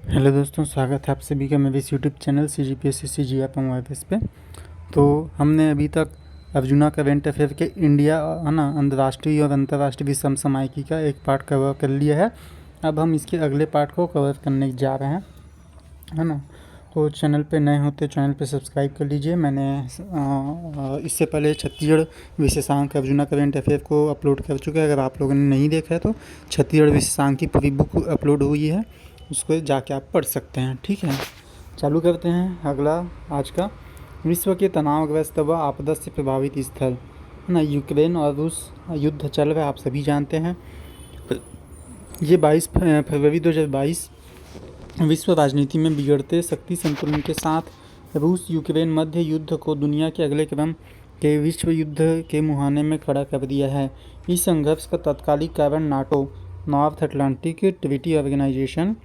Hello दोस्तों, स्वागत है आप सभी का मेरे इस यूट्यूब चैनल CGPSC GF पे। तो हमने अभी तक अर्जुना करंट अफेयर के इंडिया है ना अंतर्राष्ट्रीय और अंतर्राष्ट्रीय समसामयिकी का एक पार्ट कवर कर लिया है। अब हम इसके अगले पार्ट को कवर करने जा रहे हैं, है ना। तो चैनल पे नए होते चैनल पे सब्सक्राइब कर लीजिए। मैंने इससे पहले छत्तीसगढ़ विशेषांक अर्जुना करंट अफेयर को अपलोड कर चुका है। अगर आप लोगों ने नहीं देखा है तो छत्तीसगढ़ विशेषांक की पूरी बुक अपलोड हुई है, उसको जाके आप पढ़ सकते हैं। ठीक है, चालू करते हैं अगला आज का। विश्व के तनावग्रस्त व आपदा से प्रभावित स्थल, है ना। यूक्रेन और रूस युद्ध चल रहा है, आप सभी जानते हैं। ये 22 फरवरी 2022 विश्व राजनीति में बिगड़ते शक्ति संतुलन के साथ रूस यूक्रेन मध्य युद्ध को दुनिया के अगले क्रम के विश्व युद्ध के मुहाने में खड़ा कर दिया है। इस संघर्ष का तत्कालिक कारण NATO, North Atlantic Treaty Organization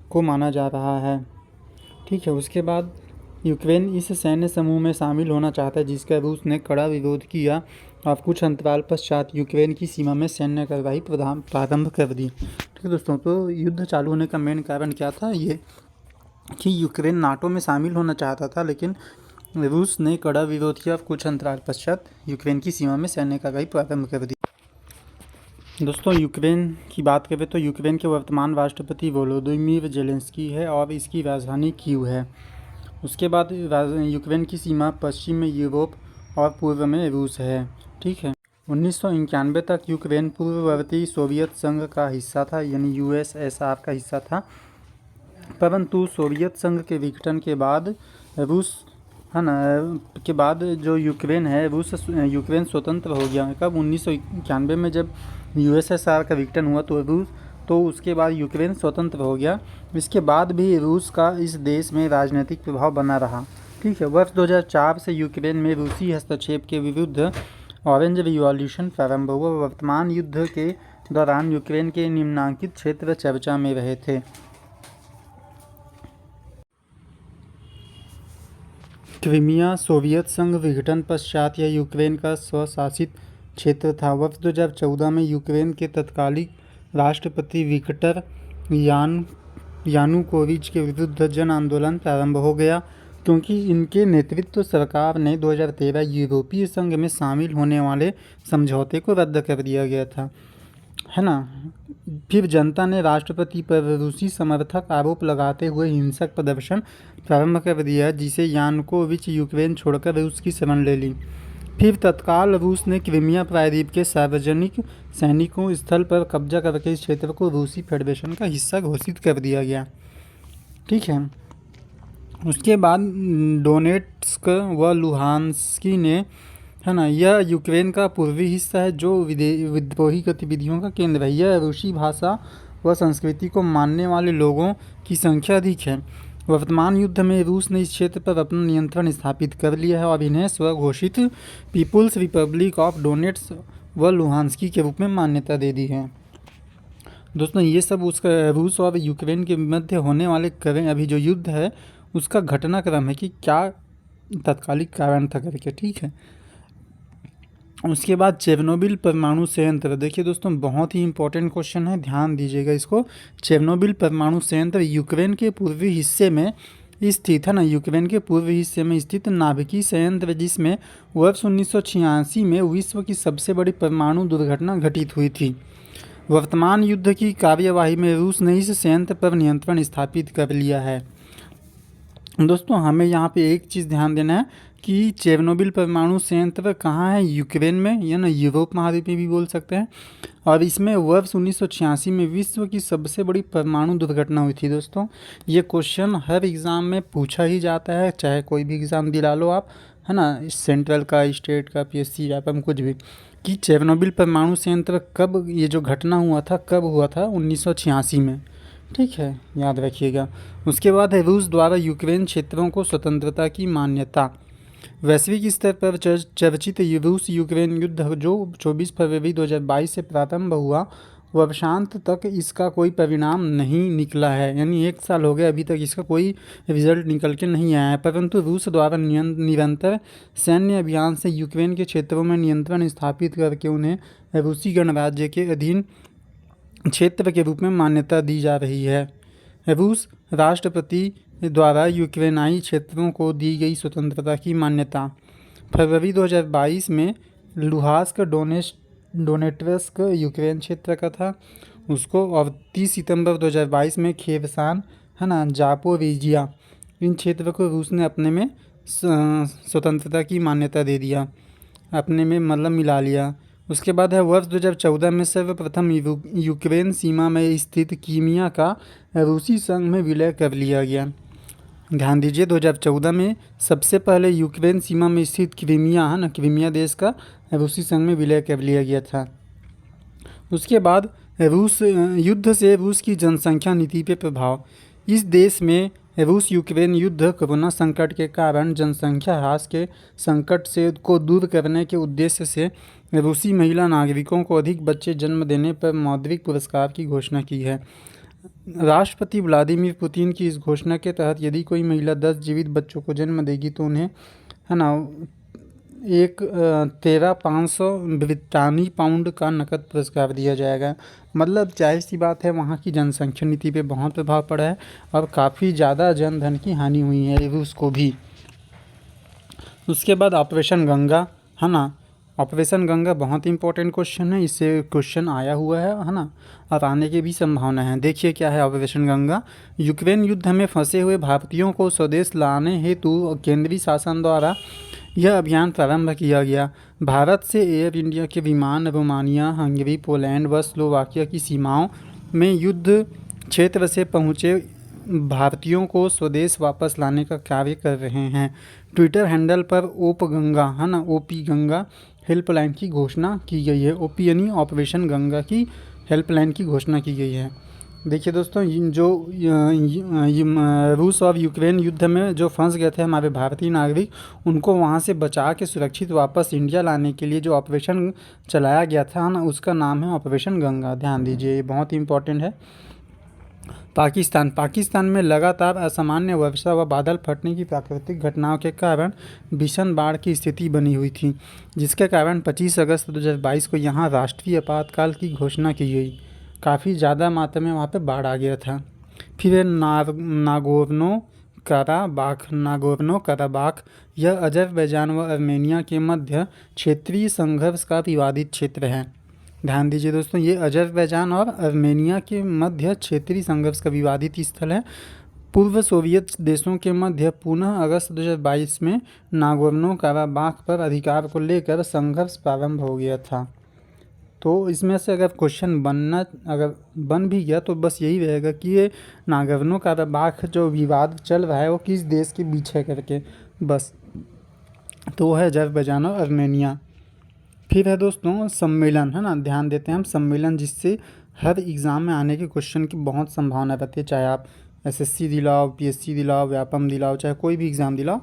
को माना जा रहा है। ठीक है, उसके बाद यूक्रेन इस सैन्य समूह में शामिल होना चाहता है जिसका रूस ने कड़ा विरोध किया और कुछ अंतराल पश्चात यूक्रेन की सीमा में सैन्य कार्रवाई प्रारंभ कर दी। ठीक है दोस्तों, तो युद्ध चालू होने का मेन कारण क्या था? ये कि यूक्रेन नाटो में शामिल होना चाहता था, लेकिन रूस ने कड़ा विरोध किया और कुछ अंतराल पश्चात यूक्रेन की सीमा में सैन्य कार्रवाई प्रारंभ कर दी। दोस्तों, यूक्रेन की बात करें तो यूक्रेन के वर्तमान राष्ट्रपति वोलोदिमीर जेलेंस्की है और इसकी राजधानी कीव है। उसके बाद यूक्रेन की सीमा पश्चिम में यूरोप और पूर्व में रूस है। ठीक है, 1991 तक यूक्रेन पूर्ववर्ती सोवियत संघ का हिस्सा था, यानी USSR का हिस्सा था। परंतु सोवियत संघ के विघटन के बाद रूस, है ना, के बाद जो यूक्रेन है यूक्रेन स्वतंत्र हो गया। कब? 1991 में जब USSR का विघटन हुआ तो उसके बाद यूक्रेन स्वतंत्र हो गया। इसके बाद भी रूस का इस देश में राजनीतिक प्रभाव बना रहा। ठीक है, वर्ष 2004 से यूक्रेन में रूसी हस्तक्षेप के विरुद्ध ऑरेंज रिवॉल्यूशन प्रारंभ हुआ। वर्तमान युद्ध के दौरान यूक्रेन के निम्नांकित क्षेत्र चर्चा में रहे थे। क्रीमिया सोवियत संघ विघटन पश्चात यह यूक्रेन का स्वशासित क्षेत्र था। वर्ष 2014 में यूक्रेन के तत्कालिक राष्ट्रपति विक्टर यानुकोविच के विरुद्ध जन आंदोलन प्रारंभ हो गया, क्योंकि इनके नेतृत्व सरकार ने 2013 यूरोपीय संघ में शामिल होने वाले समझौते को रद्द कर दिया गया था, है ना। फिर जनता ने राष्ट्रपति पर रूसी समर्थक आरोप लगाते हुए हिंसक प्रदर्शन प्रारंभ कर दिया, जिसे यानुकोविच यूक्रेन छोड़कर रूस की शरण ले ली। फिर तत्काल रूस ने क्रीमिया प्रायद्वीप के सार्वजनिक सैनिकों स्थल पर कब्जा करके इस क्षेत्र को रूसी फेडरेशन का हिस्सा घोषित कर दिया गया। ठीक है, उसके बाद डोनेट्स्क व लुहांस्की ने, है ना, यह यूक्रेन का पूर्वी हिस्सा है जो विद्रोही गतिविधियों का केंद्र है। यह रूसी भाषा व संस्कृति को मानने वाले लोगों की संख्या अधिक है। वर्तमान युद्ध में रूस ने इस क्षेत्र पर अपना नियंत्रण स्थापित कर लिया है और इन्हें स्वघोषित पीपुल्स रिपब्लिक ऑफ डोनेट्स्क व लुहांस्की के रूप में मान्यता दे दी है। दोस्तों, ये सब उसका रूस और यूक्रेन के मध्य होने वाले अभी जो युद्ध है उसका घटनाक्रम है कि क्या तत्कालिक कारण था करके। ठीक है, उसके बाद चेरनोबिल परमाणु संयंत्र। देखिए दोस्तों, बहुत ही इंपॉर्टेंट क्वेश्चन है, ध्यान दीजिएगा इसको। चेरनोबिल परमाणु संयंत्र यूक्रेन के पूर्वी हिस्से में स्थित, है ना, यूक्रेन के पूर्वी हिस्से में स्थित नाभिकीय संयंत्र, जिसमें वर्ष 1986 में विश्व की सबसे बड़ी परमाणु दुर्घटना घटित हुई थी। वर्तमान युद्ध की कार्यवाही में रूस ने इस संयंत्र पर नियंत्रण स्थापित कर लिया है। दोस्तों, हमें यहाँ पे एक चीज़ ध्यान देना है कि चेरनोबिल परमाणु संयंत्र कहाँ है? यूक्रेन में, या ना यूरोप महाद्वीप में भी बोल सकते हैं। और इसमें वर्ष 1986 में विश्व की सबसे बड़ी परमाणु दुर्घटना हुई थी। दोस्तों, ये क्वेश्चन हर एग्ज़ाम में पूछा ही जाता है, चाहे कोई भी एग्ज़ाम दिला लो आप, है ना, सेंट्रल का, स्टेट का, PSC या कुछ भी, कि चेरनोबिल परमाणु संयंत्र कब, ये जो घटना हुआ था कब हुआ था? 1986 में। ठीक है, याद रखिएगा। उसके बाद है रूस द्वारा यूक्रेन क्षेत्रों को स्वतंत्रता की मान्यता। वैश्विक स्तर पर चर्चित रूस यूक्रेन युद्ध जो 24 फरवरी 2022 से प्रारंभ हुआ, वर्षांत तक इसका कोई परिणाम नहीं निकला है, यानी 1 साल हो गया, अभी तक इसका कोई रिजल्ट निकल के नहीं आया है। परंतु रूस द्वारा निरंतर सैन्य अभियान से यूक्रेन के क्षेत्रों में नियंत्रण स्थापित करके उन्हें रूसी गणराज्य के अधीन क्षेत्र के रूप में मान्यता दी जा रही है रूस राष्ट्रपति द्वारा यूक्रेनाई क्षेत्रों को दी गई स्वतंत्रता की मान्यता। फरवरी 2022 में लुहांस्क डोनेट्स्क यूक्रेन क्षेत्र का था उसको, और 30 सितंबर 2022 में खेरसान है ना जापोरिजिया, इन क्षेत्र को रूस ने अपने में स्वतंत्रता की मान्यता दे दिया, अपने में मतलब मिला लिया। उसके बाद है वर्ष 2014 में सर्वप्रथम यूक्रेन सीमा में स्थित कीमिया का रूसी संघ में विलय कर लिया गया। ध्यान दीजिए 2014 में सबसे पहले यूक्रेन सीमा में स्थित क्रीमिया है ना, क्रीमिया देश का रूसी संघ में विलय कर लिया गया था। उसके बाद रूस युद्ध से रूस की जनसंख्या नीति पे प्रभाव। इस देश में रूस यूक्रेन युद्ध कोरोना संकट के कारण जनसंख्या ह्रास के संकट से को दूर करने के उद्देश्य से रूसी महिला नागरिकों को अधिक बच्चे जन्म देने पर मौद्रिक पुरस्कार की घोषणा की है। राष्ट्रपति व्लादिमीर पुतिन की इस घोषणा के तहत यदि कोई महिला 10 जीवित बच्चों को जन्म देगी तो उन्हें है ना 13,500 ब्रिटानी पाउंड का नकद पुरस्कार दिया जाएगा। मतलब जाहिर सी बात है वहाँ की जनसंख्या नीति पे बहुत प्रभाव पड़ा है और काफ़ी ज़्यादा जनधन की हानि हुई है रूस को भी। उसके बाद ऑपरेशन गंगा है ना, ऑपरेशन गंगा बहुत इंपॉर्टेंट क्वेश्चन है, इससे क्वेश्चन आया हुआ है ना, और आने की भी संभावना है। देखिए क्या है ऑपरेशन गंगा। यूक्रेन युद्ध में फंसे हुए भारतीयों को स्वदेश लाने हेतु केंद्रीय शासन द्वारा यह अभियान प्रारंभ किया गया। भारत से एयर इंडिया के विमान रोमानिया, हंगरी, पोलैंड व स्लोवाकिया की सीमाओं में युद्ध क्षेत्र से पहुँचे भारतीयों को स्वदेश वापस लाने का कार्य कर रहे हैं। ट्विटर हैंडल पर ओप गंगा है ना, ओपी गंगा हेल्पलाइन की घोषणा की गई है। ओपी यानी ऑपरेशन गंगा की हेल्पलाइन की घोषणा की गई है। देखिए दोस्तों, जो रूस और यूक्रेन युद्ध में जो फंस गए थे हमारे भारतीय नागरिक, उनको वहाँ से बचा के सुरक्षित वापस इंडिया लाने के लिए जो ऑपरेशन चलाया गया था ना, उसका नाम है ऑपरेशन गंगा। ध्यान दीजिए, ये बहुत इंपॉर्टेंट है। पाकिस्तान में लगातार असामान्य वर्षा व बादल फटने की प्राकृतिक घटनाओं के कारण भीषण बाढ़ की स्थिति बनी हुई थी, जिसके कारण 25 अगस्त 2022 को यहाँ राष्ट्रीय आपातकाल की घोषणा की गई। काफ़ी ज़्यादा मात्रा में वहाँ पे बाढ़ आ गया था। फिर नागोर्नो कराबाख, यह अजरबैजान व आर्मेनिया के मध्य क्षेत्रीय संघर्ष का विवादित क्षेत्र है। ध्यान दीजिए दोस्तों, ये अजरबैजान और आर्मेनिया के मध्य क्षेत्रीय संघर्ष का विवादित स्थल है। पूर्व सोवियत देशों के मध्य पुनः अगस्त 2022 में नागोर्नो कराबाख पर अधिकार को लेकर संघर्ष प्रारंभ हो गया था। तो इसमें से अगर क्वेश्चन अगर बन भी गया तो बस यही रहेगा कि ये नागोर्नो कराबाख जो विवाद चल रहा है वो किस देश के बीच है करके, बस। तो है अजरबैजान और आर्मेनिया। फिर है दोस्तों सम्मेलन है ना, ध्यान देते हैं हम सम्मेलन, जिससे हर एग्ज़ाम में आने के क्वेश्चन की बहुत संभावना रहती है। चाहे आप एसएससी दिलाओ, पीएससी दिलाओ, व्यापम दिलाओ, चाहे कोई भी एग्ज़ाम दिलाओ,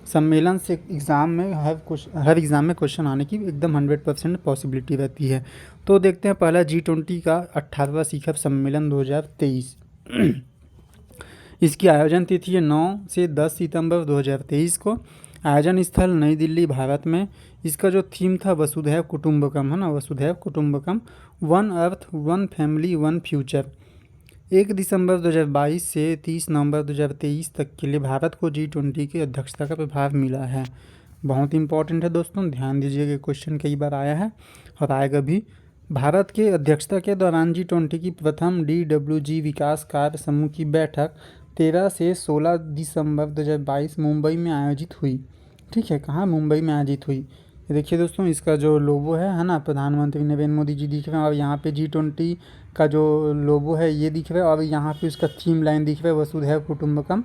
सम्मेलन से एग्ज़ाम में हर एग्ज़ाम में क्वेश्चन आने की एकदम 100% पॉसिबिलिटी रहती है। तो देखते हैं पहला G20 का 18वां शिखर सम्मेलन 2023। इसकी आयोजन तिथि है 9 से 10 सितंबर 2023 को। आयोजन स्थल नई दिल्ली, भारत में। इसका जो थीम था वसुधैव कुटुंबकम है ना, वसुधैव कुटुंबकम, one earth one family one future. 1 दिसंबर 2022 से 30 नवंबर 2023 तक के लिए भारत को G20 की अध्यक्षता का प्रभार मिला है। बहुत इंपॉर्टेंट है दोस्तों, ध्यान दीजिएगा, क्वेश्चन कई बार आया है और आएगा भी। भारत के अध्यक्षता के दौरान G20 की प्रथम DWG विकास कार्य समूह की बैठक 13 से 16 दिसंबर 2022 मुंबई में आयोजित हुई। ठीक है, कहाँ? मुंबई में आयोजित हुई। देखिए दोस्तों, इसका जो लोगो है ना, प्रधानमंत्री नरेंद्र मोदी जी दिख रहे हैं, और यहाँ पे G20 का जो लोगो है ये दिख रहा है, और यहाँ पे उसका थीम लाइन दिख रहा है वसुधैव कुटुंबकम,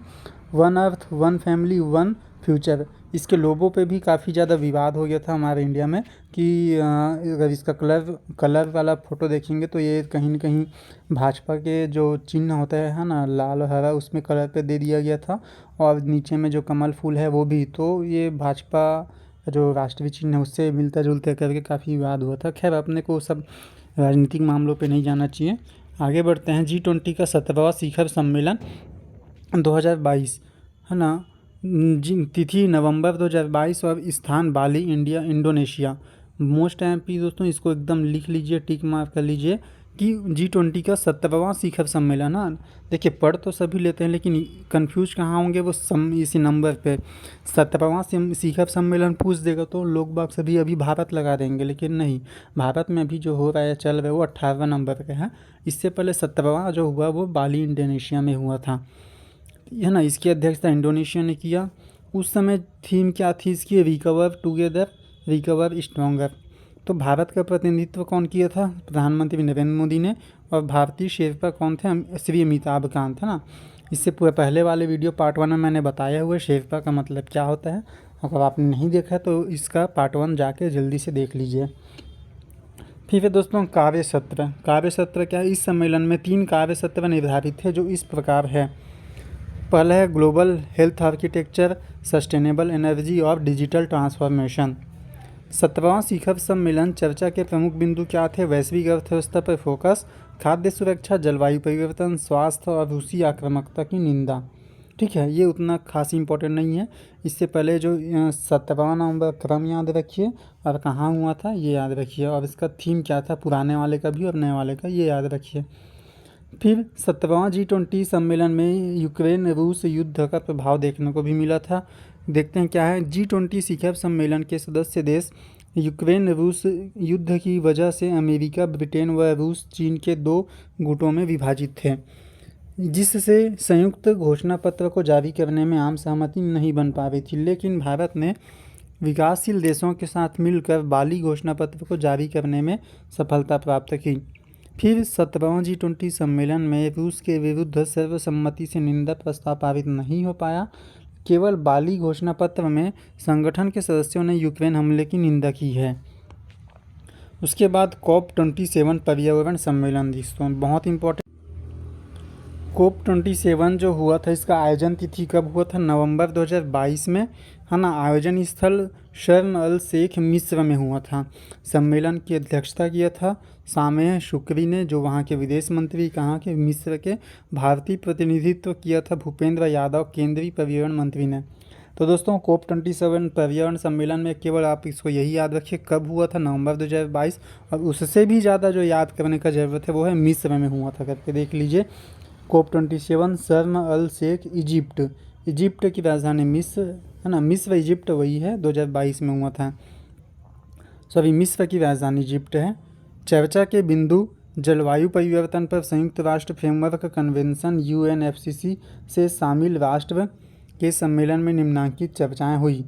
one earth one family one future. इसके लोगो पे भी काफ़ी ज़्यादा विवाद हो गया था हमारे इंडिया में कि अगर इसका कलर वाला फ़ोटो देखेंगे तो ये कहीं न कहीं भाजपा के जो चिन्ह होता है ना, लाल और हरा, उसमें कलर पे दे दिया गया था, और नीचे में जो कमल फूल है वो भी, तो ये भाजपा जो राष्ट्रीय चिन्ह है उससे मिलता जुलता करके काफ़ी विवाद हुआ था। खैर, अपने को सब राजनीतिक मामलों पे नहीं जाना चाहिए। आगे बढ़ते हैं। G20 का 17वां शिखर सम्मेलन 2022 है ना, तिथि नवंबर 2022 और स्थान बाली, इंडोनेशिया। मोस्ट एमपी दोस्तों, इसको एकदम लिख लीजिए, टिक मार्क कर लीजिए कि G20 का 70वां शिखर सम्मेलन। हाँ, देखिए पढ़ तो सभी लेते हैं लेकिन कंफ्यूज कहाँ होंगे वो इसी नंबर पे। 70वां शिखर सम्मेलन पूछ देगा तो लोग बाग सभी अभी भारत लगा देंगे, लेकिन नहीं, भारत में अभी जो हो रहा है चल रहा है वो 18वां नंबर पे है। इससे पहले 70वां जो हुआ वो बाली इंडोनेशिया में हुआ था, है ना। इसकी अध्यक्षता इंडोनेशिया ने किया। उस समय थीम क्या थी इसकी? Recover together, recover stronger. तो भारत का प्रतिनिधित्व कौन किया था? प्रधानमंत्री नरेंद्र मोदी ने। और भारतीय शेरपा कौन थे? श्री अमिताभ कांत, है ना। इससे पूरे पहले वाले वीडियो पार्ट 1 में मैंने बताया हुआ शेरपा का मतलब क्या होता है। अगर आपने नहीं देखा तो इसका पार्ट 1 जाके जल्दी से देख लीजिए। फिर है दोस्तों कार्य सत्र। कार्य सत्र क्या है? इस सम्मेलन में 3 कार्य सत्र निर्धारित थे जो इस प्रकार है। पहला है global health architecture, sustainable energy और डिजिटल ट्रांसफॉर्मेशन। 17वां शिखर सम्मेलन चर्चा के प्रमुख बिंदु क्या थे? वैश्विक अर्थव्यवस्था पर फोकस, खाद्य सुरक्षा, जलवायु परिवर्तन, स्वास्थ्य और रूसी आक्रामकता की निंदा। ठीक है, ये उतना खास इंपॉर्टेंट नहीं है। इससे पहले जो 17वां नंबर क्रम याद रखिए और कहाँ हुआ था ये याद रखिए, और इसका थीम क्या था पुराने वाले का भी और नए वाले का ये याद रखिए। फिर 17वां G20 सम्मेलन में यूक्रेन रूस युद्ध का प्रभाव देखने को भी मिला था। देखते हैं क्या है। G20 शिखर सम्मेलन के सदस्य देश यूक्रेन रूस युद्ध की वजह से अमेरिका, ब्रिटेन व रूस चीन के 2 गुटों में विभाजित थे, जिससे संयुक्त घोषणा पत्र को जारी करने में आम सहमति नहीं बन पा रही थी। लेकिन भारत ने विकासशील देशों के साथ मिलकर बाली घोषणा पत्र को जारी करने में सफलता प्राप्त की। फिर 17वां G20 सम्मेलन में रूस के विरुद्ध सर्वसम्मति से निंदा प्रस्ताव पारित नहीं हो पाया। केवल बाली घोषणा पत्र में संगठन के सदस्यों ने यूक्रेन हमले की निंदा की है। उसके बाद COP27 पर्यावरण सम्मेलन दोस्तों बहुत इंपॉर्टेंट। COP27 जो हुआ था इसका आयोजन तिथि कब हुआ था? नवंबर 2022 में, है ना। आयोजन स्थल शर्म अल शेख मिस्र में हुआ था। सम्मेलन की अध्यक्षता किया था सामेह शुक्री ने, जो वहाँ के विदेश मंत्री, कहाँ के? मिस्र के। भारतीय प्रतिनिधित्व किया था भूपेंद्र यादव, केंद्रीय पर्यावरण मंत्री ने। तो दोस्तों COP27 पर्यावरण सम्मेलन में केवल आप इसको यही याद रखिए कब हुआ था, नवंबर 2022। और उससे भी ज़्यादा जो याद करने का ज़रूरत है वो है मिस्र में हुआ था, करके देख लीजिए। COP27 शर्म अल शेख इजिप्ट, इजिप्ट की राजधानी मिस्र, है ना। मिस्र इजिप्ट वही है, 2022 में हुआ था। सॉरी, मिस्र की राजधानी इजिप्ट है। चर्चा के बिंदु जलवायु परिवर्तन पर संयुक्त राष्ट्र फ्रेमवर्क कन्वेंशन UNFCCC से शामिल राष्ट्र के सम्मेलन में निम्नलिखित चर्चाएं हुई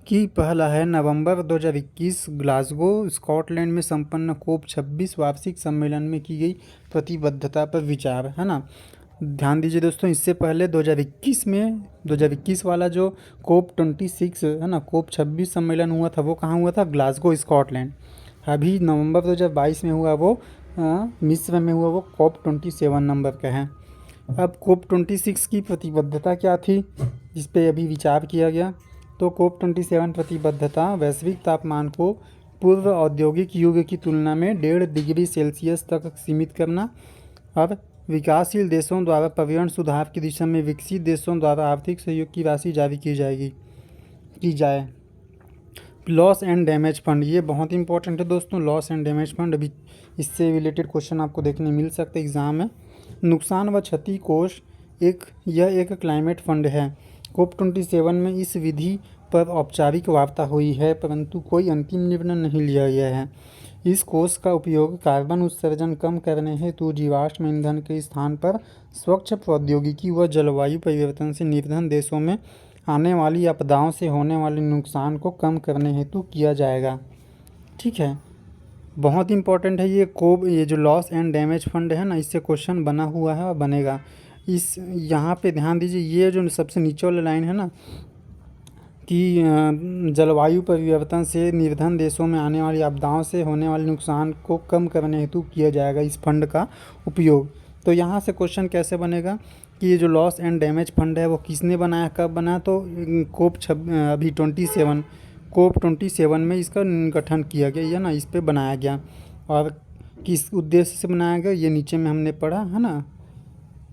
कि पहला है नवंबर 2021 ग्लासगो स्कॉटलैंड में संपन्न COP26 वार्षिक सम्मेलन में की गई प्रतिबद्धता पर विचार, है ना। ध्यान दीजिए दोस्तों, इससे पहले 2021 वाला जो COP26 है ना, COP26 सम्मेलन हुआ था वो कहाँ हुआ था? Glasgow Scotland. अभी नवंबर 2022 में हुआ वो मिस्र में हुआ, वो COP27 नंबर का है। अब COP26 की प्रतिबद्धता क्या थी जिस पे अभी विचार किया गया? तो COP27 प्रतिबद्धता वैश्विक तापमान को पूर्व औद्योगिक युग की तुलना में 1.5 डिग्री सेल्सियस तक सीमित करना, और विकासशील देशों द्वारा पर्यावरण सुधार की दिशा में विकसित देशों द्वारा आर्थिक सहयोग की राशि जारी की जाए। लॉस एंड डैमेज फंड, ये बहुत इंपॉर्टेंट है दोस्तों। लॉस एंड डैमेज फंड, अभी इससे रिलेटेड क्वेश्चन आपको देखने मिल सकते हैं एग्जाम में। नुकसान व क्षति कोष, यह एक क्लाइमेट फंड है। COP27 में इस विधि पर औपचारिक वार्ता हुई है परंतु कोई अंतिम निर्णय नहीं लिया गया है। इस कोष का उपयोग कार्बन उत्सर्जन कम करने हेतु जीवाश्म ईंधन के स्थान पर स्वच्छ प्रौद्योगिकी व जलवायु परिवर्तन से निर्धन देशों में आने वाली आपदाओं से होने वाले नुकसान को कम करने हेतु किया जाएगा। ठीक है, बहुत इंपॉर्टेंट है ये जो लॉस एंड डैमेज फंड है ना, इससे क्वेश्चन बना हुआ है और बनेगा। यहाँ पे ध्यान दीजिए, ये जो सबसे नीचे वाला लाइन है ना कि जलवायु परिवर्तन से निर्धन देशों में आने वाली आपदाओं से होने वाले नुकसान को कम करने हेतु किया जाएगा इस फंड का उपयोग। तो यहाँ से क्वेश्चन कैसे बनेगा कि ये जो लॉस एंड डैमेज फंड है वो किसने बनाया, कब बनाया? तो COP27 में इसका गठन किया गया, या ना, इस पे बनाया गया। और किस उद्देश्य से बनाया गया ये नीचे में हमने पढ़ा, है ना।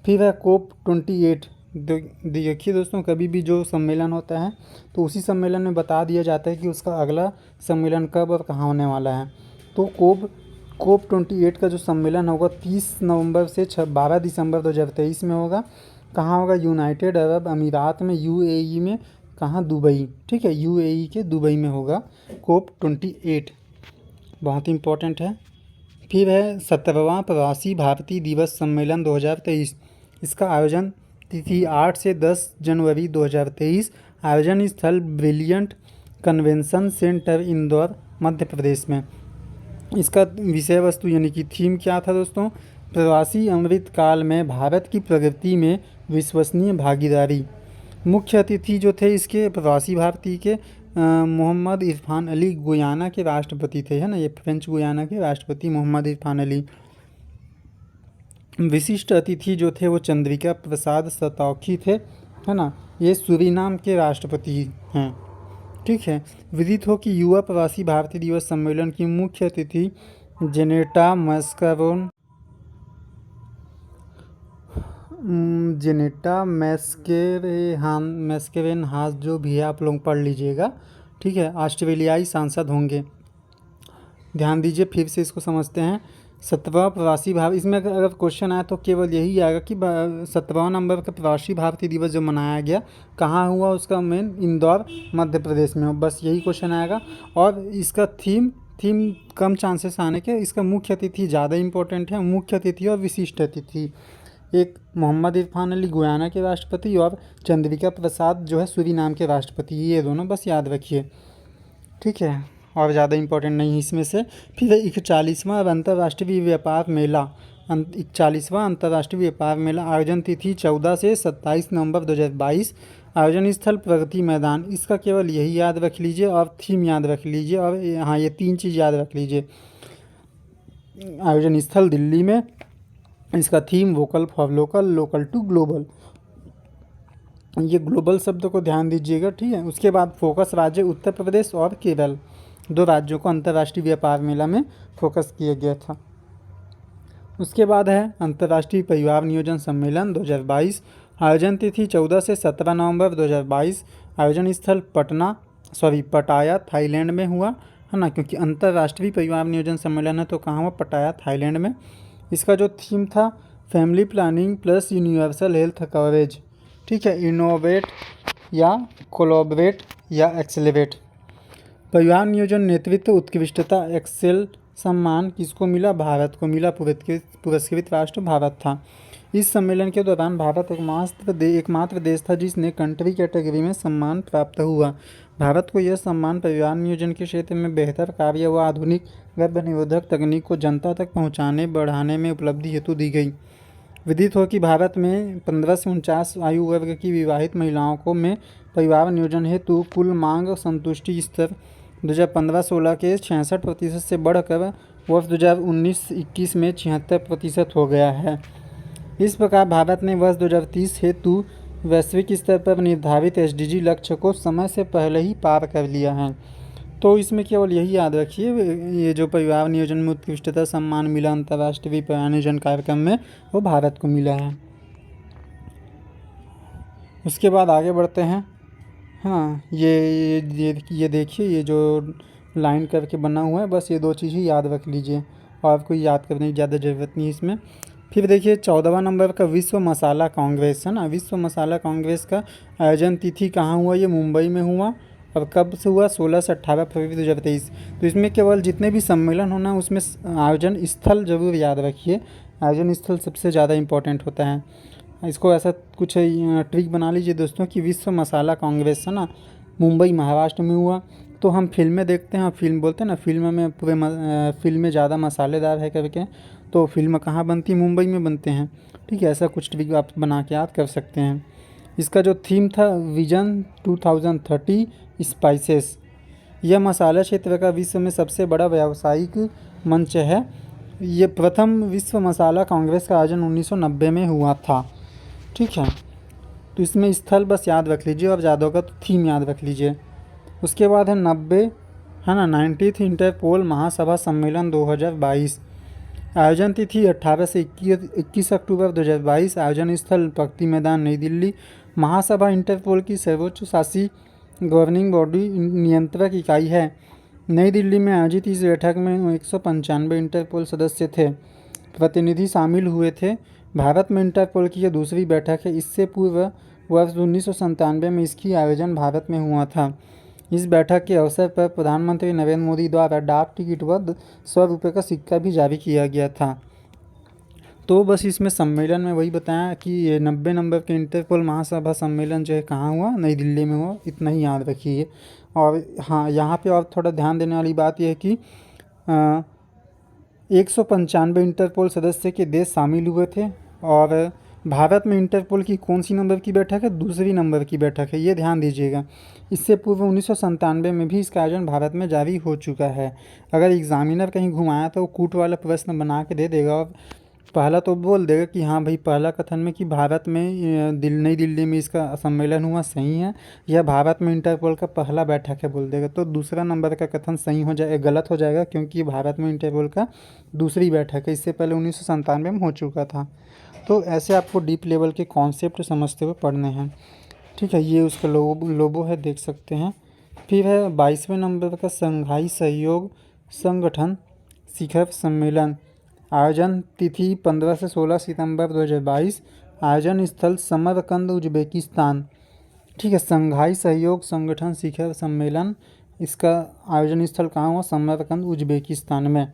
फिर है COP28। देखिए दोस्तों, कभी भी जो सम्मेलन होता है तो उसी सम्मेलन में बता दिया जाता है कि उसका अगला सम्मेलन कब और कहाँ होने वाला है। तो कोप 28 का जो सम्मेलन होगा 30 नवंबर से 12 दिसंबर 2023 में होगा। कहाँ होगा? यूनाइटेड अरब अमीरात में, यूएई में। कहाँ? दुबई। ठीक है, यूएई के दुबई में होगा कोप 28, बहुत इंपॉर्टेंट है। फिर है 17वां प्रवासी भारतीय दिवस सम्मेलन 2023। इसका आयोजन तिथि 8 से 10 जनवरी 2023। आयोजन स्थल brilliant convention centre, Indore, Madhya Pradesh में। इसका विषय वस्तु यानी कि थीम क्या था दोस्तों? प्रवासी अमृत काल में भारत की प्रगति में विश्वसनीय भागीदारी। मुख्य अतिथि जो थे इसके प्रवासी भारतीय के मोहम्मद इरफान अली गुयाना के राष्ट्रपति थे, है ना, ये फ्रेंच गुयाना के राष्ट्रपति मोहम्मद इरफान अली। विशिष्ट अतिथि जो थे वो चंद्रिका प्रसाद संतोखी थे, है ना, ये सूरीनाम के राष्ट्रपति हैं। ठीक है, विदित हो कि युवा प्रवासी भारतीय दिवस सम्मेलन की मुख्य अतिथि जेनेटा मैस्केवेन हास जो भी है आप लोग पढ़ लीजिएगा। ठीक है, ऑस्ट्रेलियाई सांसद होंगे। ध्यान दीजिए, फिर से इसको समझते हैं। 17वां प्रवासी भारत, इसमें अगर क्वेश्चन आया तो केवल यही आएगा कि 17वां नंबर का प्रवासी भारतीय दिवस जो मनाया गया कहाँ हुआ, उसका मेन इंदौर, मध्य प्रदेश में हो, बस यही क्वेश्चन आएगा। और इसका थीम कम चांसेस आने के, इसका मुख्य अतिथि ज़्यादा इंपॉर्टेंट है। मुख्य अतिथि और विशिष्ट अतिथि, एक मोहम्मद इरफान अली गुयाना के राष्ट्रपति और चंद्रिका प्रसाद जो है सूरीनाम के राष्ट्रपति, ये दोनों बस याद रखिए। ठीक है, और ज़्यादा इंपॉर्टेंट नहीं है इसमें से। फिर 41वां अंतर्राष्ट्रीय व्यापार मेला, 41वां अंतर्राष्ट्रीय व्यापार मेला, आयोजन तिथि 14 से 27 नवंबर 2022। आयोजन स्थल प्रगति मैदान, इसका केवल यही याद रख लीजिए और थीम याद रख लीजिए, और हाँ ये 3 चीज़ याद रख लीजिए। आयोजन स्थल दिल्ली में, इसका theme vocal for local, local to global, ये ग्लोबल शब्द को ध्यान दीजिएगा। ठीक है, उसके बाद फोकस राज्य उत्तर प्रदेश और केरल, 2 राज्यों को अंतर्राष्ट्रीय व्यापार मेला में फोकस किया गया था। उसके बाद है अंतर्राष्ट्रीय परिवार नियोजन सम्मेलन 2022। आयोजन तिथि 14 से 17 नवंबर 2022। आयोजन स्थल पटाया, थाईलैंड में हुआ, है ना, क्योंकि अंतर्राष्ट्रीय परिवार नियोजन सम्मेलन है तो कहाँ हुआ? पटाया, थाईलैंड में। इसका जो थीम था family planning plus universal health coverage. ठीक है, इनोवेट या कोलैबोरेट या एक्सेलरेट। परिवार नियोजन नेतृत्व उत्कृष्टता एक्सेल सम्मान किसको मिला? भारत को मिला। पुरस्कृत राष्ट्र भारत था। इस सम्मेलन के दौरान भारत एकमात्र देश था जिसने कंट्री कैटेगरी में सम्मान प्राप्त हुआ। भारत को यह सम्मान परिवार नियोजन के क्षेत्र में बेहतर कार्य व आधुनिक गर्भनिरोधक तकनीक को जनता तक बढ़ाने में उपलब्धि हेतु दी गई। विदित हो कि भारत में 15 से 49 आयु वर्ग की विवाहित महिलाओं को में परिवार नियोजन हेतु कुल मांग संतुष्टि स्तर 2015-16 के 66% से बढ़कर वर्ष 2019-21 में 76% हो गया है। इस प्रकार भारत ने वर्ष 2030 हेतु वैश्विक स्तर पर निर्धारित एसडीजी लक्ष्य को समय से पहले ही पार कर लिया है। तो इसमें केवल यही याद रखिए, ये जो परिवार नियोजन में उत्कृष्टता सम्मान मिला अंतर्राष्ट्रीय परिवार नियोजन कार्यक्रम में, वो भारत को मिला है। उसके बाद आगे बढ़ते हैं। हाँ, ये देखिए, ये जो लाइन करके बना हुआ है, बस ये 2 चीज़ ही याद रख लीजिए और कोई याद करने की ज़्यादा ज़रूरत नहीं है इसमें। फिर देखिए 14वां नंबर का विश्व मसाला कांग्रेस, है ना। विश्व मसाला कांग्रेस का आयोजन तिथि कहाँ हुआ? ये मुंबई में हुआ। और कब से हुआ? 16 से 18 फरवरी 2023। तो इसमें केवल जितने भी सम्मेलन होना उसमें आयोजन स्थल जरूर याद रखिए। आयोजन स्थल सबसे ज़्यादा इम्पोर्टेंट होता है। इसको ऐसा कुछ ट्रिक बना लीजिए दोस्तों कि विश्व मसाला कांग्रेस, है ना, मुंबई महाराष्ट्र में हुआ। तो हम फिल्में देखते हैं, फिल्म बोलते हैं ना, फिल्म में फिल्में ज़्यादा मसालेदार है करके, तो फिल्म कहाँ बनती है? मुंबई में बनते हैं। ठीक है, ऐसा कुछ ट्रिक आप बना के याद कर सकते हैं। इसका जो थीम था विजन 2030 स्पाइसेस, यह मसाला क्षेत्र का विश्व में सबसे बड़ा व्यावसायिक मंच है। ये प्रथम विश्व मसाला कांग्रेस का आयोजन 1990 में हुआ था। ठीक है, तो इसमें स्थल बस याद रख लीजिए और ज़्यादा होगा तो थीम याद रख लीजिए। उसके बाद है 90, है ना, 90th इंटरपोल महासभा सम्मेलन 2022। आयोजन तिथि 18 से 21 अक्टूबर 2022। आयोजन स्थल प्रगति मैदान, नई दिल्ली। महासभा इंटरपोल की सर्वोच्च शासी गवर्निंग बॉडी नियंत्रक इकाई है। नई दिल्ली में आयोजित इस बैठक में 195 इंटरपोल सदस्य थे, प्रतिनिधि शामिल हुए थे। भारत में इंटरपोल की यह दूसरी बैठक है। इससे पूर्व वर्ष 1997 में इसकी आयोजन भारत में हुआ था। इस बैठक के अवसर पर प्रधानमंत्री नरेंद्र मोदी द्वारा डाक टिकट व 100 रुपये का सिक्का भी जारी किया गया था। तो बस इसमें सम्मेलन में वही बताया कि ये 90 नंबर के इंटरपोल महासभा सम्मेलन जो है कहाँ हुआ, नई दिल्ली में हुआ, इतना ही याद रखिए। और हाँ, यहाँ पे और थोड़ा ध्यान देने वाली बात यह है कि 195 इंटरपोल सदस्य के देश शामिल हुए थे। और भारत में इंटरपोल की कौन सी नंबर की बैठक है, दूसरी नंबर की बैठक है, ये ध्यान दीजिएगा। इससे पूर्व 1997 में भी इसका आयोजन भारत में जारी हो चुका है। अगर एग्जामिनर कहीं घुमाया तो वो कूट वाला प्रश्न बना के दे देगा और पहला तो बोल देगा कि हाँ भाई, पहला कथन में कि भारत में नई दिल्ली में इसका सम्मेलन हुआ सही है, या भारत में इंटरपोल का पहला बैठक है बोल देगा, तो दूसरा नंबर का कथन सही हो जाए, गलत हो जाएगा, क्योंकि भारत में इंटरपोल का दूसरी बैठक है। इससे पहले 1997 में हो चुका था। तो ऐसे आपको डीप लेवल के कॉन्सेप्ट समझते हुए पढ़ने हैं, ठीक है। ये उसका लोगो है, देख सकते हैं। फिर है 22वें नंबर का संघाई सहयोग संगठन शिखर सम्मेलन। आयोजन तिथि 15 से 16 सितंबर 2022। आयोजन स्थल समरकंद उज्बेकिस्तान, ठीक है। संघाई सहयोग संगठन शिखर सम्मेलन, इसका आयोजन स्थल कहाँ हुआ, समरकंद उज्बेकिस्तान में।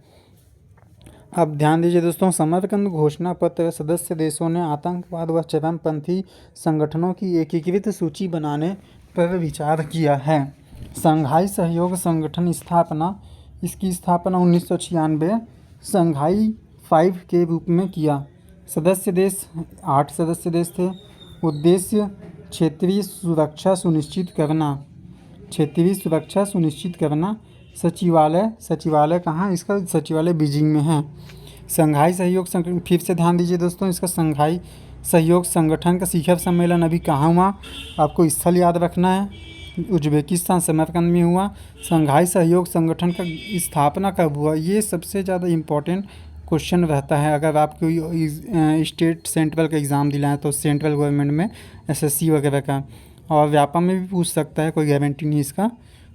अब ध्यान दीजिए दोस्तों, समरकंद घोषणा पत्र सदस्य देशों ने आतंकवाद व चरमपंथी संगठनों की एकीकृत सूची बनाने पर विचार किया है। संघाई सहयोग संगठन स्थापना, इसकी स्थापना 1996 संघाई 5 के रूप में किया। सदस्य देश 8 सदस्य देश थे। उद्देश्य क्षेत्रीय सुरक्षा सुनिश्चित करना, क्षेत्रीय सुरक्षा सुनिश्चित करना। सचिवालय कहाँ, इसका सचिवालय बीजिंग में है। संघाई सहयोग संगठन, फिर से ध्यान दीजिए दोस्तों, इसका संघाई सहयोग संगठन का शिखर सम्मेलन अभी कहाँ हुआ, आपको स्थल याद रखना है, उज्बेकिस्तान समरकंद में हुआ। संघाई सहयोग संगठन का स्थापना कब हुआ, ये सबसे ज़्यादा इम्पोर्टेंट क्वेश्चन रहता है। अगर आप कोई स्टेट सेंट्रल का एग्ज़ाम दिलाएं तो सेंट्रल गवर्नमेंट में एसएससी वगैरह का, और व्यापम में भी पूछ सकता है, कोई गारंटी नहीं इसका।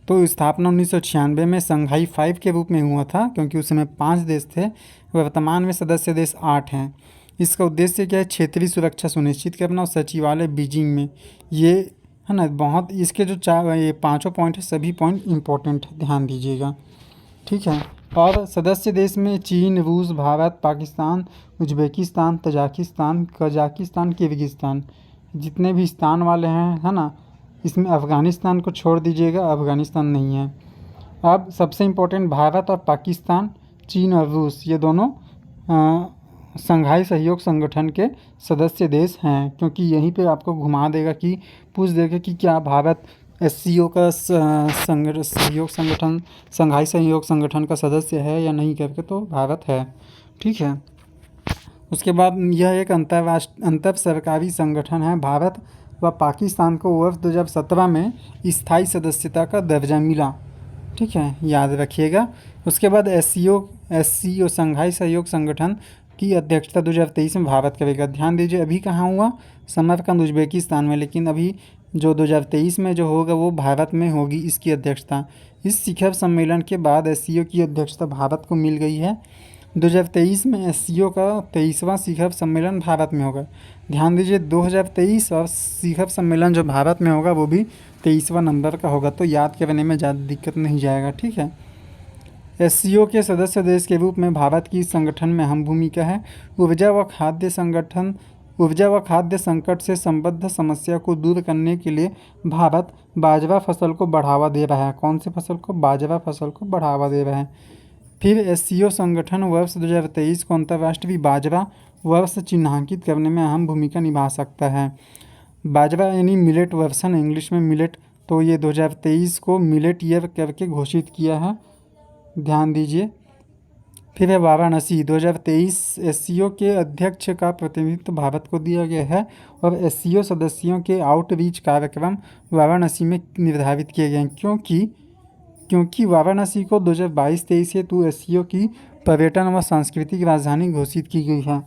तो स्थापना 1996 में संघाई 5 के रूप में हुआ था, क्योंकि उस समय 5 देश थे। वर्तमान में सदस्य देश 8 हैं। इसका उद्देश्य क्या है, क्षेत्रीय सुरक्षा सुनिश्चित करना, और सचिवालय बीजिंग में, ये है ना। बहुत इसके जो ये 5 पॉइंट है, सभी पॉइंट इंपॉर्टेंट है, ध्यान दीजिएगा, ठीक है। और सदस्य देश में चीन, रूस, Bharat, Pakistan, Uzbekistan, Tajikistan, Kazakhstan, Kyrgyzstan, जितने भी स्थान वाले हैं, है ना। इसमें अफ़गानिस्तान को छोड़ दीजिएगा, अफ़गानिस्तान नहीं है। अब सबसे इम्पोर्टेंट, भारत और पाकिस्तान, चीन और रूस, ये दोनों संघाई सहयोग संगठन के सदस्य देश हैं, क्योंकि यहीं पे आपको घुमा देगा कि पूछ देगा कि क्या भारत एससीओ का सहयोग संगठन, संघाई सहयोग संगठन का सदस्य है या नहीं करके, तो भारत है, ठीक है। उसके बाद यह एक अंतर सरकारी संगठन है। भारत व पाकिस्तान को वर्ष 2017 में स्थायी सदस्यता का दर्जा मिला, ठीक है, याद रखिएगा। उसके बाद एससीओ संघाई सहयोग संगठन की अध्यक्षता 2023 में भारत करेगा। ध्यान दीजिए, अभी कहाँ हुआ, समरकंद उज्बेकिस्तान में, लेकिन अभी जो 2023 में जो होगा वो भारत में होगी इसकी अध्यक्षता। इस शिखर सम्मेलन के बाद एससीओ की अध्यक्षता भारत को मिल गई है। 2023 में एससीओ का 23वां शिखर सम्मेलन भारत में होगा। ध्यान दीजिए, 2023 और शिखर सम्मेलन जो भारत में होगा वो भी 23वां नंबर का होगा, तो याद करने में ज़्यादा दिक्कत नहीं जाएगा, ठीक है। एससीओ के सदस्य देश के रूप में भारत की संगठन में अहम भूमिका है। ऊर्जा व खाद्य संकट से संबद्ध समस्या को दूर करने के लिए भारत बाजरा फसल को बढ़ावा दे रहा है। कौन सी फसल को, बाजरा फसल को बढ़ावा दे रहा है। फिर एससीओ संगठन वर्ष 2023 को अंतर्राष्ट्रीय बाजरा वर्ष चिन्हांकित करने में अहम भूमिका निभा सकता है। बाजरा यानी मिलेट वर्सन, इंग्लिश में मिलेट, तो ये 2023 को मिलेट ईयर करके घोषित किया है, ध्यान दीजिए। फिर है वाराणसी, 2023 एससीओ के अध्यक्ष का प्रतिनिधित्व भारत को दिया गया है, और एससीओ सदस्यों के आउटरीच कार्यक्रम वाराणसी में निर्धारित किए गए हैं, क्योंकि वाराणसी को 2022-23 हेतु एससीओ की पर्यटन व सांस्कृतिक राजधानी घोषित की गई है।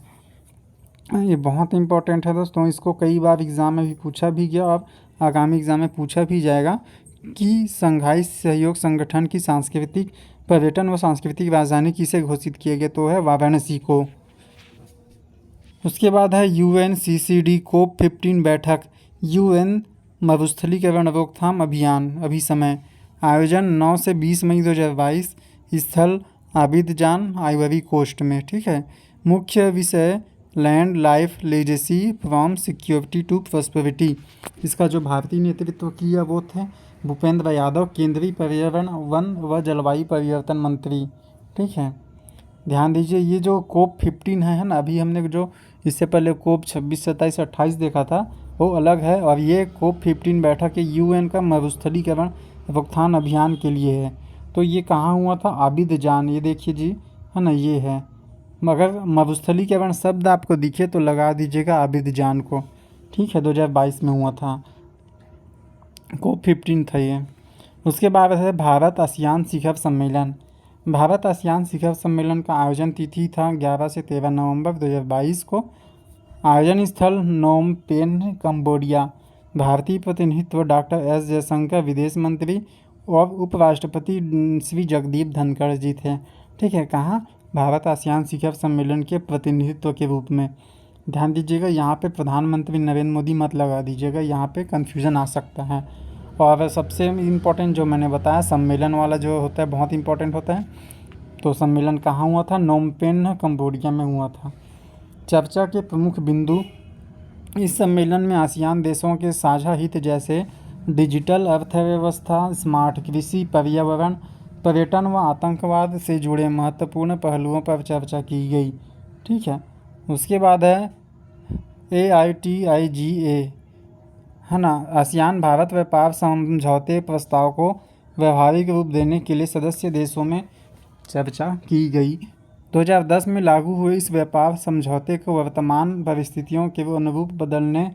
ये बहुत इंपॉर्टेंट है दोस्तों, इसको कई बार एग्ज़ाम में भी पूछा भी गया और आगामी एग्ज़ाम में पूछा भी जाएगा कि संघाई सहयोग संगठन की सांस्कृतिक पर्यटन व सांस्कृतिक राजधानी किसे घोषित किया गया, तो है वाराणसी को। उसके बाद है UNCCD कोप 15 बैठक, UN मरुस्थलीकरण रोकथाम अभियान। अभी समय आयोजन 9 से 20 मई 2022, स्थल आबिदजान आइवरी कोस्ट में। ठीक है। मुख्य विषय land life legacy from security to prosperity. इसका जो भारतीय नेतृत्व किया वो थे भूपेंद्र यादव, केंद्रीय पर्यावरण वन व जलवायु परिवर्तन मंत्री। ठीक है। ध्यान दीजिए ये जो कोप 15 है ना, अभी हमने जो इससे पहले कोप 26, 27, 28 देखा था वो अलग है, और ये कोप 15 बैठक है UN का मरुस्थलीकरण रोकथाम अभियान के लिए है। तो ये कहाँ हुआ था, आबिदजान, ये देखिए जी, है ना, ये है। मगर मरुस्थलीकरण शब्द आपको दिखे तो लगा दीजिएगा आबिदजान को। ठीक है। 2022 में हुआ था, कोप 15 था ये। उसके बाद है भारत आसियान शिखर सम्मेलन। भारत आसियान शिखर सम्मेलन का आयोजन तिथि था 11 से 13 नवंबर 2022 को। आयोजन स्थल नोम पेन, कंबोडिया। भारतीय प्रतिनिधित्व डॉक्टर एस जयशंकर विदेश मंत्री और उपराष्ट्रपति श्री जगदीप धनखड़ जी थे। ठीक है। कहाँ, भारत आसियान शिखर सम्मेलन के प्रतिनिधित्व के रूप में। ध्यान दीजिएगा यहाँ पे प्रधानमंत्री नरेंद्र मोदी मत लगा दीजिएगा, यहाँ पे कन्फ्यूज़न आ सकता है। और सबसे इम्पोर्टेंट जो मैंने बताया सम्मेलन वाला जो होता है बहुत इम्पोर्टेंट होता है। तो सम्मेलन कहाँ हुआ था, नोम पेन कंबोडिया में हुआ था। चर्चा के प्रमुख बिंदु, इस सम्मेलन में आसियान देशों के साझा हित जैसे डिजिटल अर्थव्यवस्था, स्मार्ट कृषि, पर्यावरण, पर्यटन व आतंकवाद से जुड़े महत्वपूर्ण पहलुओं पर चर्चा की गई। ठीक है। उसके बाद है AITIGA, है ना, आसियान भारत व्यापार समझौते प्रस्ताव को व्यवहारिक रूप देने के लिए सदस्य देशों में चर्चा की गई। 2010 में लागू हुए इस व्यापार समझौते को वर्तमान परिस्थितियों के अनुरूप बदलने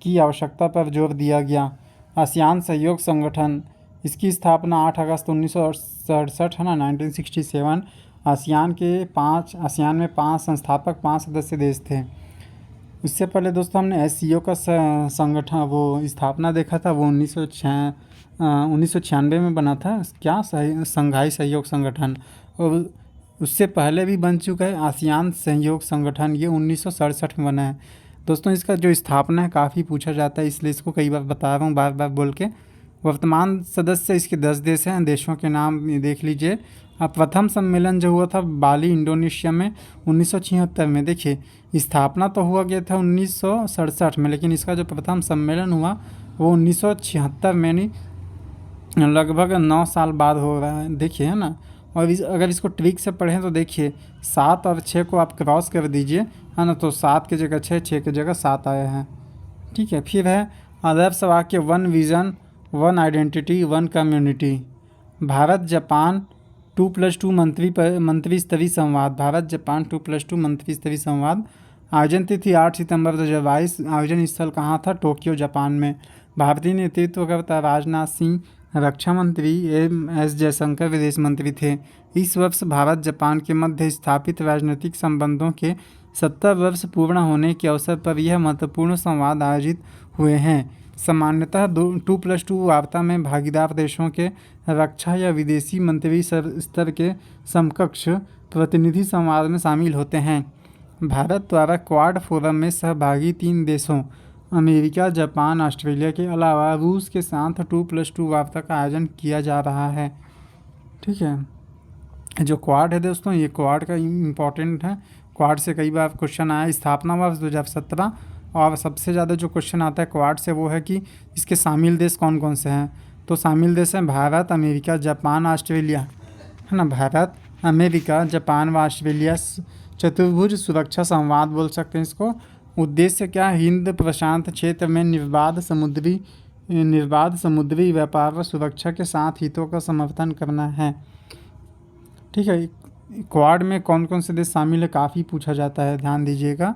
की आवश्यकता पर जोर दिया गया। आसियान सहयोग संगठन, इसकी स्थापना 8 अगस्त 1967, है ना, 1967। आसियान में 5 संस्थापक, 5 सदस्य देश थे। उससे पहले दोस्तों हमने SCO का संगठन वो स्थापना देखा था, वो 1996 में बना था। क्या, संघाई सहयोग संगठन। और उससे पहले भी बन चुका है आसियान सहयोग संगठन, ये 1967 में बना है। दोस्तों इसका जो स्थापना है काफ़ी पूछा जाता है, इसलिए इसको कई बार बता रहा हूँ बार बार बोल के। वर्तमान सदस्य इसके 10 देश हैं। देशों के नाम देख लीजिए। अब प्रथम सम्मेलन जो हुआ था बाली इंडोनेशिया में 1976 में। देखिए स्थापना तो हुआ गया था 1967 में, लेकिन इसका जो प्रथम सम्मेलन हुआ वो 1976 में, नहीं लगभग 9 साल बाद हो रहा है। देखिए, है ना। और अगर इसको ट्रिक से पढ़ें तो देखिए 7 और 6 को आप क्रॉस कर दीजिए, है ना, तो 7 की जगह 6, 6 की जगह 7 आया है। ठीक है। फिर है आदर्श वाक्य, one vision, one identity, one community. Bharat Japan 2+2 मंत्री स्तरीय संवाद। भारत जापान 2+2 मंत्री स्तरीय संवाद। आयोजन तिथि 8 सितंबर 2022। आयोजन स्थल कहाँ था, टोक्यो जापान में। भारतीय नेतृत्व करता राजनाथ सिंह रक्षा मंत्री, एस जयशंकर विदेश मंत्री थे। इस वर्ष भारत जापान के मध्य स्थापित राजनीतिक संबंधों के 70 वर्ष पूर्ण होने के अवसर पर यह महत्वपूर्ण संवाद आयोजित हुए हैं। सामान्यतः 2+2 वार्ता में भागीदार देशों के रक्षा या विदेशी मंत्री स्तर के समकक्ष प्रतिनिधि संवाद में शामिल होते हैं। भारत द्वारा क्वाड फोरम में सहभागी 3 देशों अमेरिका, जापान, ऑस्ट्रेलिया के अलावा रूस के साथ 2+2 वार्ता का आयोजन किया जा रहा है। ठीक है। जो क्वाड है दोस्तों, ये क्वाड का इम्पोर्टेंट है। क्वाड से कई बार क्वेश्चन आया। स्थापना वर्ष 2017, और सबसे ज़्यादा जो क्वेश्चन आता है क्वाड से वो है कि इसके शामिल देश कौन कौन से हैं। तो शामिल देश हैं भारत, अमेरिका, जापान, ऑस्ट्रेलिया, है ना। भारत, अमेरिका, जापान व ऑस्ट्रेलिया चतुर्भुज सुरक्षा संवाद बोल सकते हैं इसको। उद्देश्य क्या, हिंद प्रशांत क्षेत्र में निर्बाध समुद्री व्यापार व सुरक्षा के साथ हितों का समर्थन करना है। ठीक है। क्वाड में कौन कौन से देश शामिल है काफ़ी पूछा जाता है, ध्यान दीजिएगा।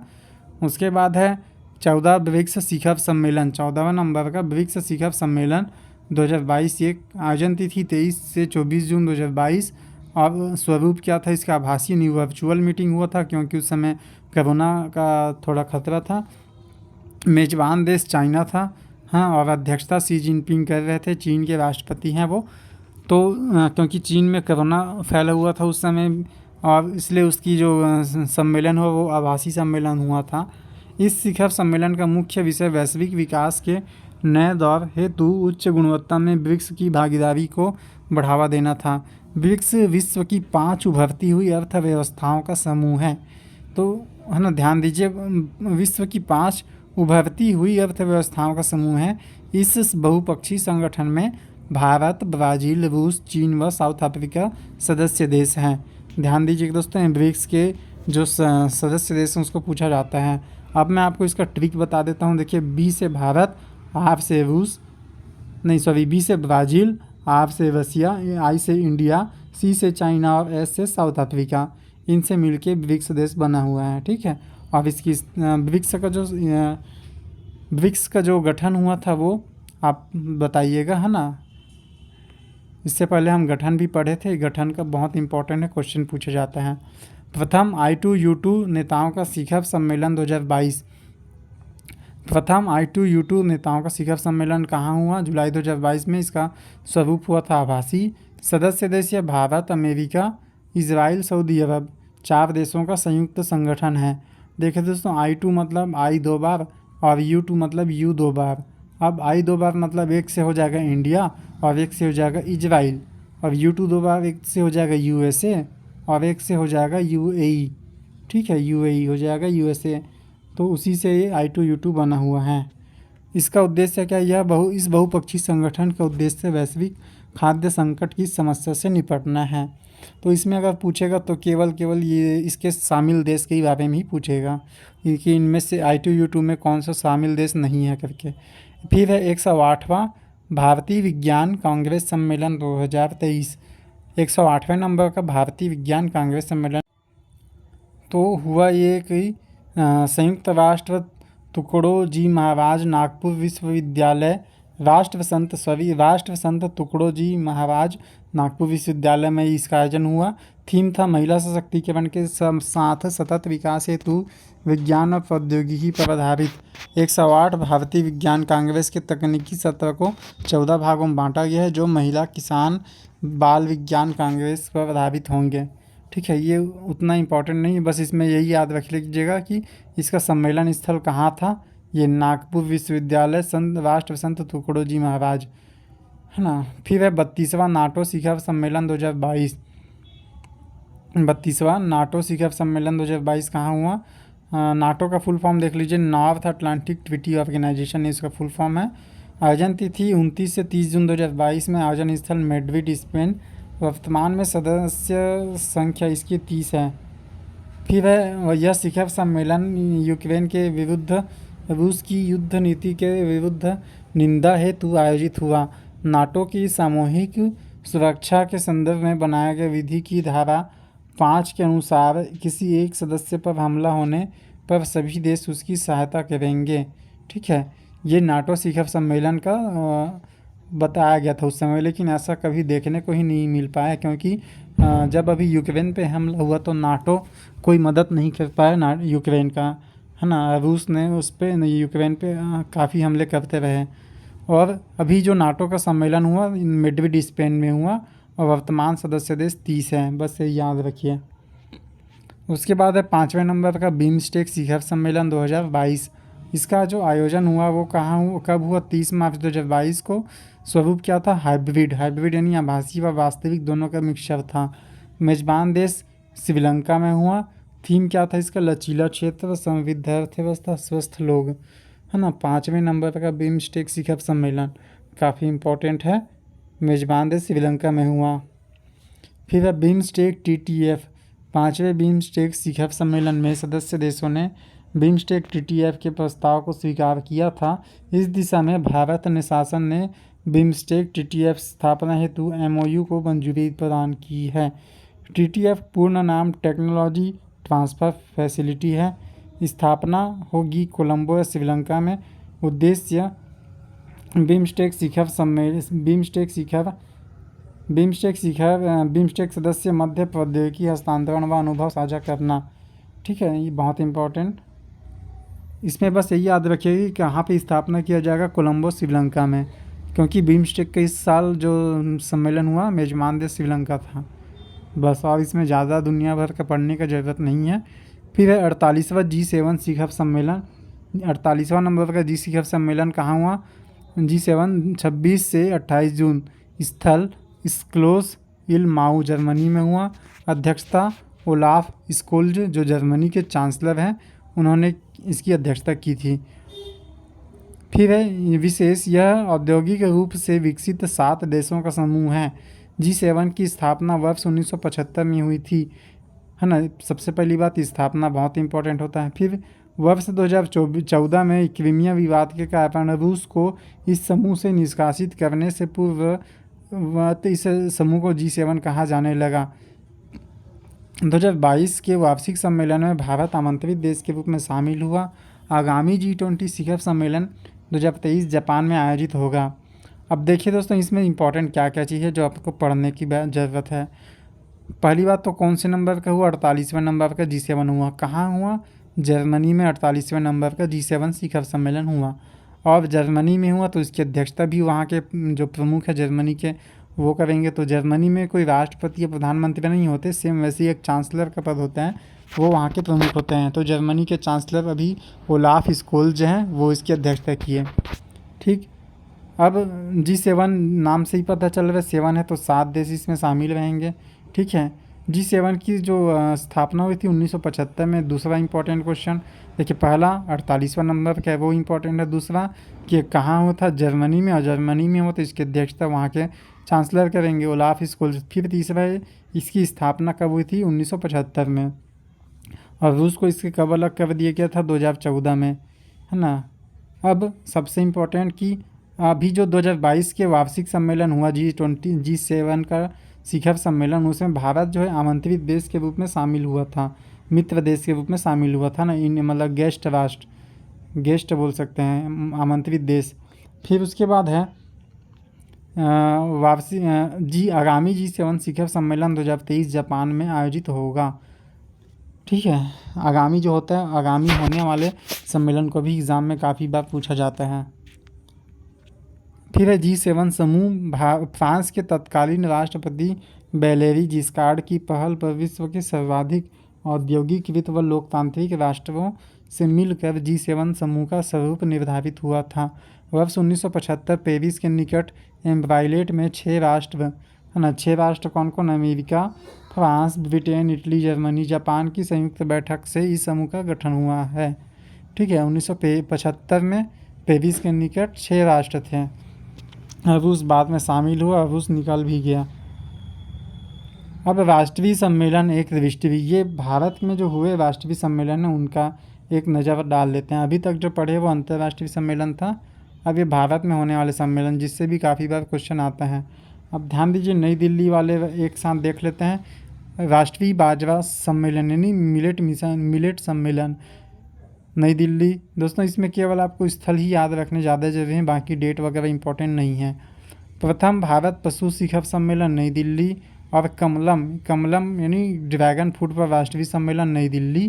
उसके बाद है 14 ब्रिक्स शिखर सम्मेलन, 14वां नंबर का ब्रिक्स शिखर सम्मेलन 2022। ये आयोजन तिथि 23 से 24 जून 2022। और स्वरूप क्या था इसका, आभासी नहीं, वर्चुअल मीटिंग हुआ था क्योंकि उस समय कोरोना का थोड़ा खतरा था। मेजबान देश चाइना था, हाँ, और अध्यक्षता शी जिनपिंग कर रहे थे, चीन के राष्ट्रपति हैं वो। तो क्योंकि चीन में कोरोना फैला हुआ था उस समय, और इसलिए उसकी जो सम्मेलन हो वो आभासी सम्मेलन हुआ था। इस शिखर सम्मेलन का मुख्य विषय वैश्विक विकास के नए दौर हेतु उच्च गुणवत्ता में ब्रिक्स की भागीदारी को बढ़ावा देना था। ब्रिक्स विश्व की 5 उभरती हुई अर्थव्यवस्थाओं का समूह है। तो है ना, ध्यान दीजिए, विश्व की 5 उभरती हुई अर्थव्यवस्थाओं का समूह है। इस बहुपक्षीय संगठन में भारत, ब्राज़ील, रूस, चीन व साउथ अफ्रीका सदस्य देश हैं। ध्यान दीजिए दोस्तों, ब्रिक्स के जो सदस्य देश हैं उसको पूछा जाता है। अब मैं आपको इसका ट्रिक बता देता हूँ। देखिए, बी से भारत, आर से रूस, नहीं सॉरी, बी से ब्राज़ील, आर से रसिया, आई से इंडिया, सी से चाइना और एस से साउथ अफ्रीका। इनसे मिलके ब्रिक्स देश बना हुआ है। ठीक है, और इसकी ब्रिक्स का जो गठन हुआ था वो आप बताइएगा, है ना। इससे पहले हम गठन भी पढ़े थे। गठन का बहुत इंपॉर्टेंट है, क्वेश्चन पूछे जाते हैं। प्रथम I2U2 नेताओं का शिखर सम्मेलन 2022। प्रथम I2U2 नेताओं का शिखर सम्मेलन कहाँ हुआ? जुलाई 2022 में। इसका स्वरूप हुआ था आभासी। सदस्य देश भारत, अमेरिका, इजराइल, सऊदी अरब, 4 देशों का संयुक्त संगठन है। देखिए दोस्तों, I2 मतलब I 2 बार और U2 मतलब U 2 बार। अब I 2 बार मतलब एक से हो जाएगा इंडिया और एक से हो जाएगा इजराइल, और U2 2 बार एक से हो जाएगा USA और एक से हो जाएगा UAE। ठीक है, UAE हो जाएगा USA। तो उसी से ये I2U2 बना हुआ है। इसका उद्देश्य क्या? इस बहुपक्षीय संगठन का उद्देश्य वैश्विक खाद्य संकट की समस्या से निपटना है। तो इसमें अगर पूछेगा तो केवल ये इसके शामिल देश के बारे में ही पूछेगा कि इनमें से I2U2 में कौन सा शामिल देश नहीं है करके। फिर है 108वां भारतीय विज्ञान कांग्रेस सम्मेलन 2023। 108वें नंबर का भारतीय विज्ञान कांग्रेस सम्मेलन तो हुआ ये कि संयुक्त राष्ट्र तुकडोजी महाराज नागपुर विश्वविद्यालय, राष्ट्र संत तुकडोजी महाराज नागपुर विश्वविद्यालय में इसका आयोजन हुआ। थीम था महिला सशक्तिकरण के साथ सतत विकास हेतु विज्ञान और प्रौद्योगिकी पर आधारित। 108 भारतीय विज्ञान कांग्रेस के तकनीकी सत्र को 14 भागों में बांटा गया है, जो महिला, किसान, बाल विज्ञान कांग्रेस पर आधारित होंगे। ठीक है, ये उतना इम्पोर्टेंट नहीं है, बस इसमें यही याद रख लीजिएगा कि इसका सम्मेलन स्थल कहाँ था। ये नागपुर विश्वविद्यालय, राष्ट्र संत तुकडोजी महाराज, है ना। फिर है 32वां नाटो शिखर सम्मेलन 2022। 32वां नाटो शिखर सम्मेलन 2022 कहाँ हुआ? नाटो का फुल फॉर्म देख लीजिए, नॉर्थ अटलांटिक ट्रीटी ऑर्गेनाइजेशन इसका फुल फॉर्म है। आयोजन तिथि 29 से 30 जून 2022 में। आयोजन स्थल मैड्रिड, स्पेन। वर्तमान में सदस्य संख्या इसकी 30 है। फिर है यह शिखर सम्मेलन यूक्रेन के विरुद्ध रूस की युद्ध नीति के विरुद्ध निंदा हेतु आयोजित हुआ। नाटो की सामूहिक सुरक्षा के संदर्भ में बनाया गया विधि की धारा 5 के अनुसार किसी एक सदस्य पर हमला होने पर सभी देश उसकी सहायता करेंगे। ठीक है, ये नाटो शिखर सम्मेलन का बताया गया था उस समय, लेकिन ऐसा कभी देखने को ही नहीं मिल पाया, क्योंकि जब अभी यूक्रेन पे हमला हुआ तो नाटो कोई मदद नहीं कर पाया यूक्रेन का, है ना। रूस ने उस पर यूक्रेन पे काफ़ी हमले करते रहे। और अभी जो नाटो का सम्मेलन हुआ मैड्रिड, स्पेन में हुआ, और वर्तमान सदस्य देश 30 हैं, बस ये याद रखिए। उसके बाद है 5वें नंबर का बिम्स्टेक शिखर सम्मेलन 2022। इसका जो आयोजन हुआ वो कहाँ हुआ, कब हुआ? 30 मार्च 2022 को। स्वरूप क्या था? हाइब्रिड यानी आभासी व वास्तविक दोनों का मिक्सचर था। मेजबान देश श्रीलंका में हुआ। थीम क्या था इसका? लचीला क्षेत्र, समृद्ध अर्थव्यवस्था, स्वस्थ लोग, है ना। 5वें नंबर का बिम्स्टेक शिखर सम्मेलन काफ़ी इम्पोर्टेंट है। मेजबान देश श्रीलंका में हुआ। फिर है बिम्स्टेक TTF। 5वें बिम्स्टेक शिखर सम्मेलन में सदस्य देशों ने बिम्स्टेक TTF के प्रस्ताव को स्वीकार किया था। इस दिशा में भारत ने शासन ने बिम्स्टेक TTF स्थापना हेतु MOU को मंजूरी प्रदान की है। TTF पूर्ण नाम टेक्नोलॉजी ट्रांसफ़र फैसिलिटी है। स्थापना होगी कोलंबो, श्रीलंका में। उद्देश्य बिम्स्टेक सदस्य मध्य प्रौद्योगिकी हस्तांतरण व अनुभव साझा करना। ठीक है, ये बहुत इम्पोर्टेंट। इसमें बस यही याद रखिएगा कि कहाँ पे स्थापना किया जाएगा, कोलंबो श्रीलंका में, क्योंकि बिम्स्टेक का इस साल जो सम्मेलन हुआ मेजबान देश श्रीलंका था। बस, और इसमें ज़्यादा दुनिया भर का पढ़ने का ज़रूरत नहीं है। फिर है 48वां G7 शिखर सम्मेलन। 48वां नंबर का शिखर सम्मेलन कहाँ हुआ? G7 26 से 28 जून स्थल स्क्लोस इल माउ जर्मनी में हुआ। अध्यक्षता ओलाफ स्कोल्ज जो जर्मनी के चांसलर हैं, उन्होंने इसकी अध्यक्षता की थी। फिर है विशेष, यह औद्योगिक रूप से विकसित 7 देशों का समूह है। G7 की स्थापना वर्ष 1975 में हुई थी, है ना। सबसे पहली बात, स्थापना बहुत इंपॉर्टेंट होता है। फिर वर्ष 2014 में क्रीमिया विवाद के कारण रूस को इस समूह से निष्कासित करने से पूर्व इस समूह को G7 कहा जाने लगा। 2022 के वार्षिक सम्मेलन में भारत आमंत्रित देश के रूप में शामिल हुआ। आगामी G20 शिखर सम्मेलन 2023 जापान में आयोजित होगा। अब देखिए दोस्तों, इसमें इंपॉर्टेंट क्या क्या चीज़ है जो आपको पढ़ने की ज़रूरत है। पहली बात तो कौन से नंबर का हुआ? 48वें नंबर का G7 हुआ। कहाँ हुआ? जर्मनी में 48वें नंबर का G7 शिखर सम्मेलन हुआ। और जर्मनी में हुआ तो इसकी अध्यक्षता भी वहाँ के जो प्रमुख है जर्मनी के वो करेंगे। तो जर्मनी में कोई राष्ट्रपति या प्रधानमंत्री नहीं होते, सेम वैसे ही एक चांसलर का पद होता है, वो वहाँ के प्रमुख होते हैं। तो जर्मनी के चांसलर अभी ओलाफ स्कोल्ज हैं, वो इसकी अध्यक्षता किए। ठीक, अब G7 नाम से ही पता चल रहा है 7 है, तो 7 देश इसमें शामिल रहेंगे। ठीक है, G7 की जो स्थापना हुई थी 1975 में। दूसरा इंपॉर्टेंट क्वेश्चन देखिए, पहला 48वां नंबर का है वो इंपॉर्टेंट है। दूसरा कि कहाँ हुआ था? जर्मनी में, और जर्मनी में हुआ तो इसकी अध्यक्षता वहाँ के चांसलर करेंगे, ओलाफ स्कोल्ज। फिर तीसरा है, इसकी स्थापना कब हुई थी? 1975 में। और रूस को इसके कब अलग कर दिया गया था? 2014 में, है ना। अब सबसे इम्पोर्टेंट कि अभी जो 2022 के वार्षिक सम्मेलन हुआ G7 का शिखर सम्मेलन, उसमें भारत जो है आमंत्रित देश के रूप में शामिल हुआ था, मित्र देश के रूप में शामिल हुआ था ना, इन मतलब गेस्ट राष्ट्र, गेस्ट बोल सकते हैं, आमंत्रित देश। फिर उसके बाद है आगामी G7 शिखर सम्मेलन 2023 जापान में आयोजित होगा। ठीक है, आगामी जो होता है, आगामी होने वाले सम्मेलन को भी एग्ज़ाम में काफ़ी बार पूछा जाता है। फिर है G7 समूह फ्रांस के तत्कालीन राष्ट्रपति वैलेरी जिस्कार्ड की पहल पर विश्व के सर्वाधिक औद्योगिकीकृत व लोकतांत्रिक राष्ट्रों से मिलकर G7 समूह का स्वरूप निर्धारित हुआ था। वर्ष 1975 पेरिस के निकट एम्ब्राइलेट में 6 राष्ट्र, है ना, 6 राष्ट्र कौन कौन? America, France, Britain, Italy, Germany, Japan की संयुक्त बैठक से इस समूह का गठन हुआ है। ठीक है, 1975 में पेरिस के निकट 6 राष्ट्र थे। रूस बाद में शामिल हुआ, रूस निकल भी गया। अब राष्ट्रीय सम्मेलन एक दृष्टि, ये भारत में जो हुए राष्ट्रीय सम्मेलन है उनका एक नज़र डाल लेते हैं। अभी तक जो पढ़े वो अंतर्राष्ट्रीय सम्मेलन था, अब ये भारत में होने वाले सम्मेलन, जिससे भी काफ़ी बार क्वेश्चन आता है। अब ध्यान दीजिए, नई दिल्ली वाले एक साथ देख लेते हैं। राष्ट्रीय बाजरा सम्मेलन यानी मिलेट सम्मेलन, नई दिल्ली। दोस्तों, इसमें केवल आपको स्थल ही याद रखने ज़्यादा जरूरी हैं, बाकी डेट वगैरह इंपॉर्टेंट नहीं है। प्रथम भारत पशु शिखर सम्मेलन नई दिल्ली। और कमलम यानी ड्रैगन फ्रूट पर राष्ट्रीय सम्मेलन नई दिल्ली।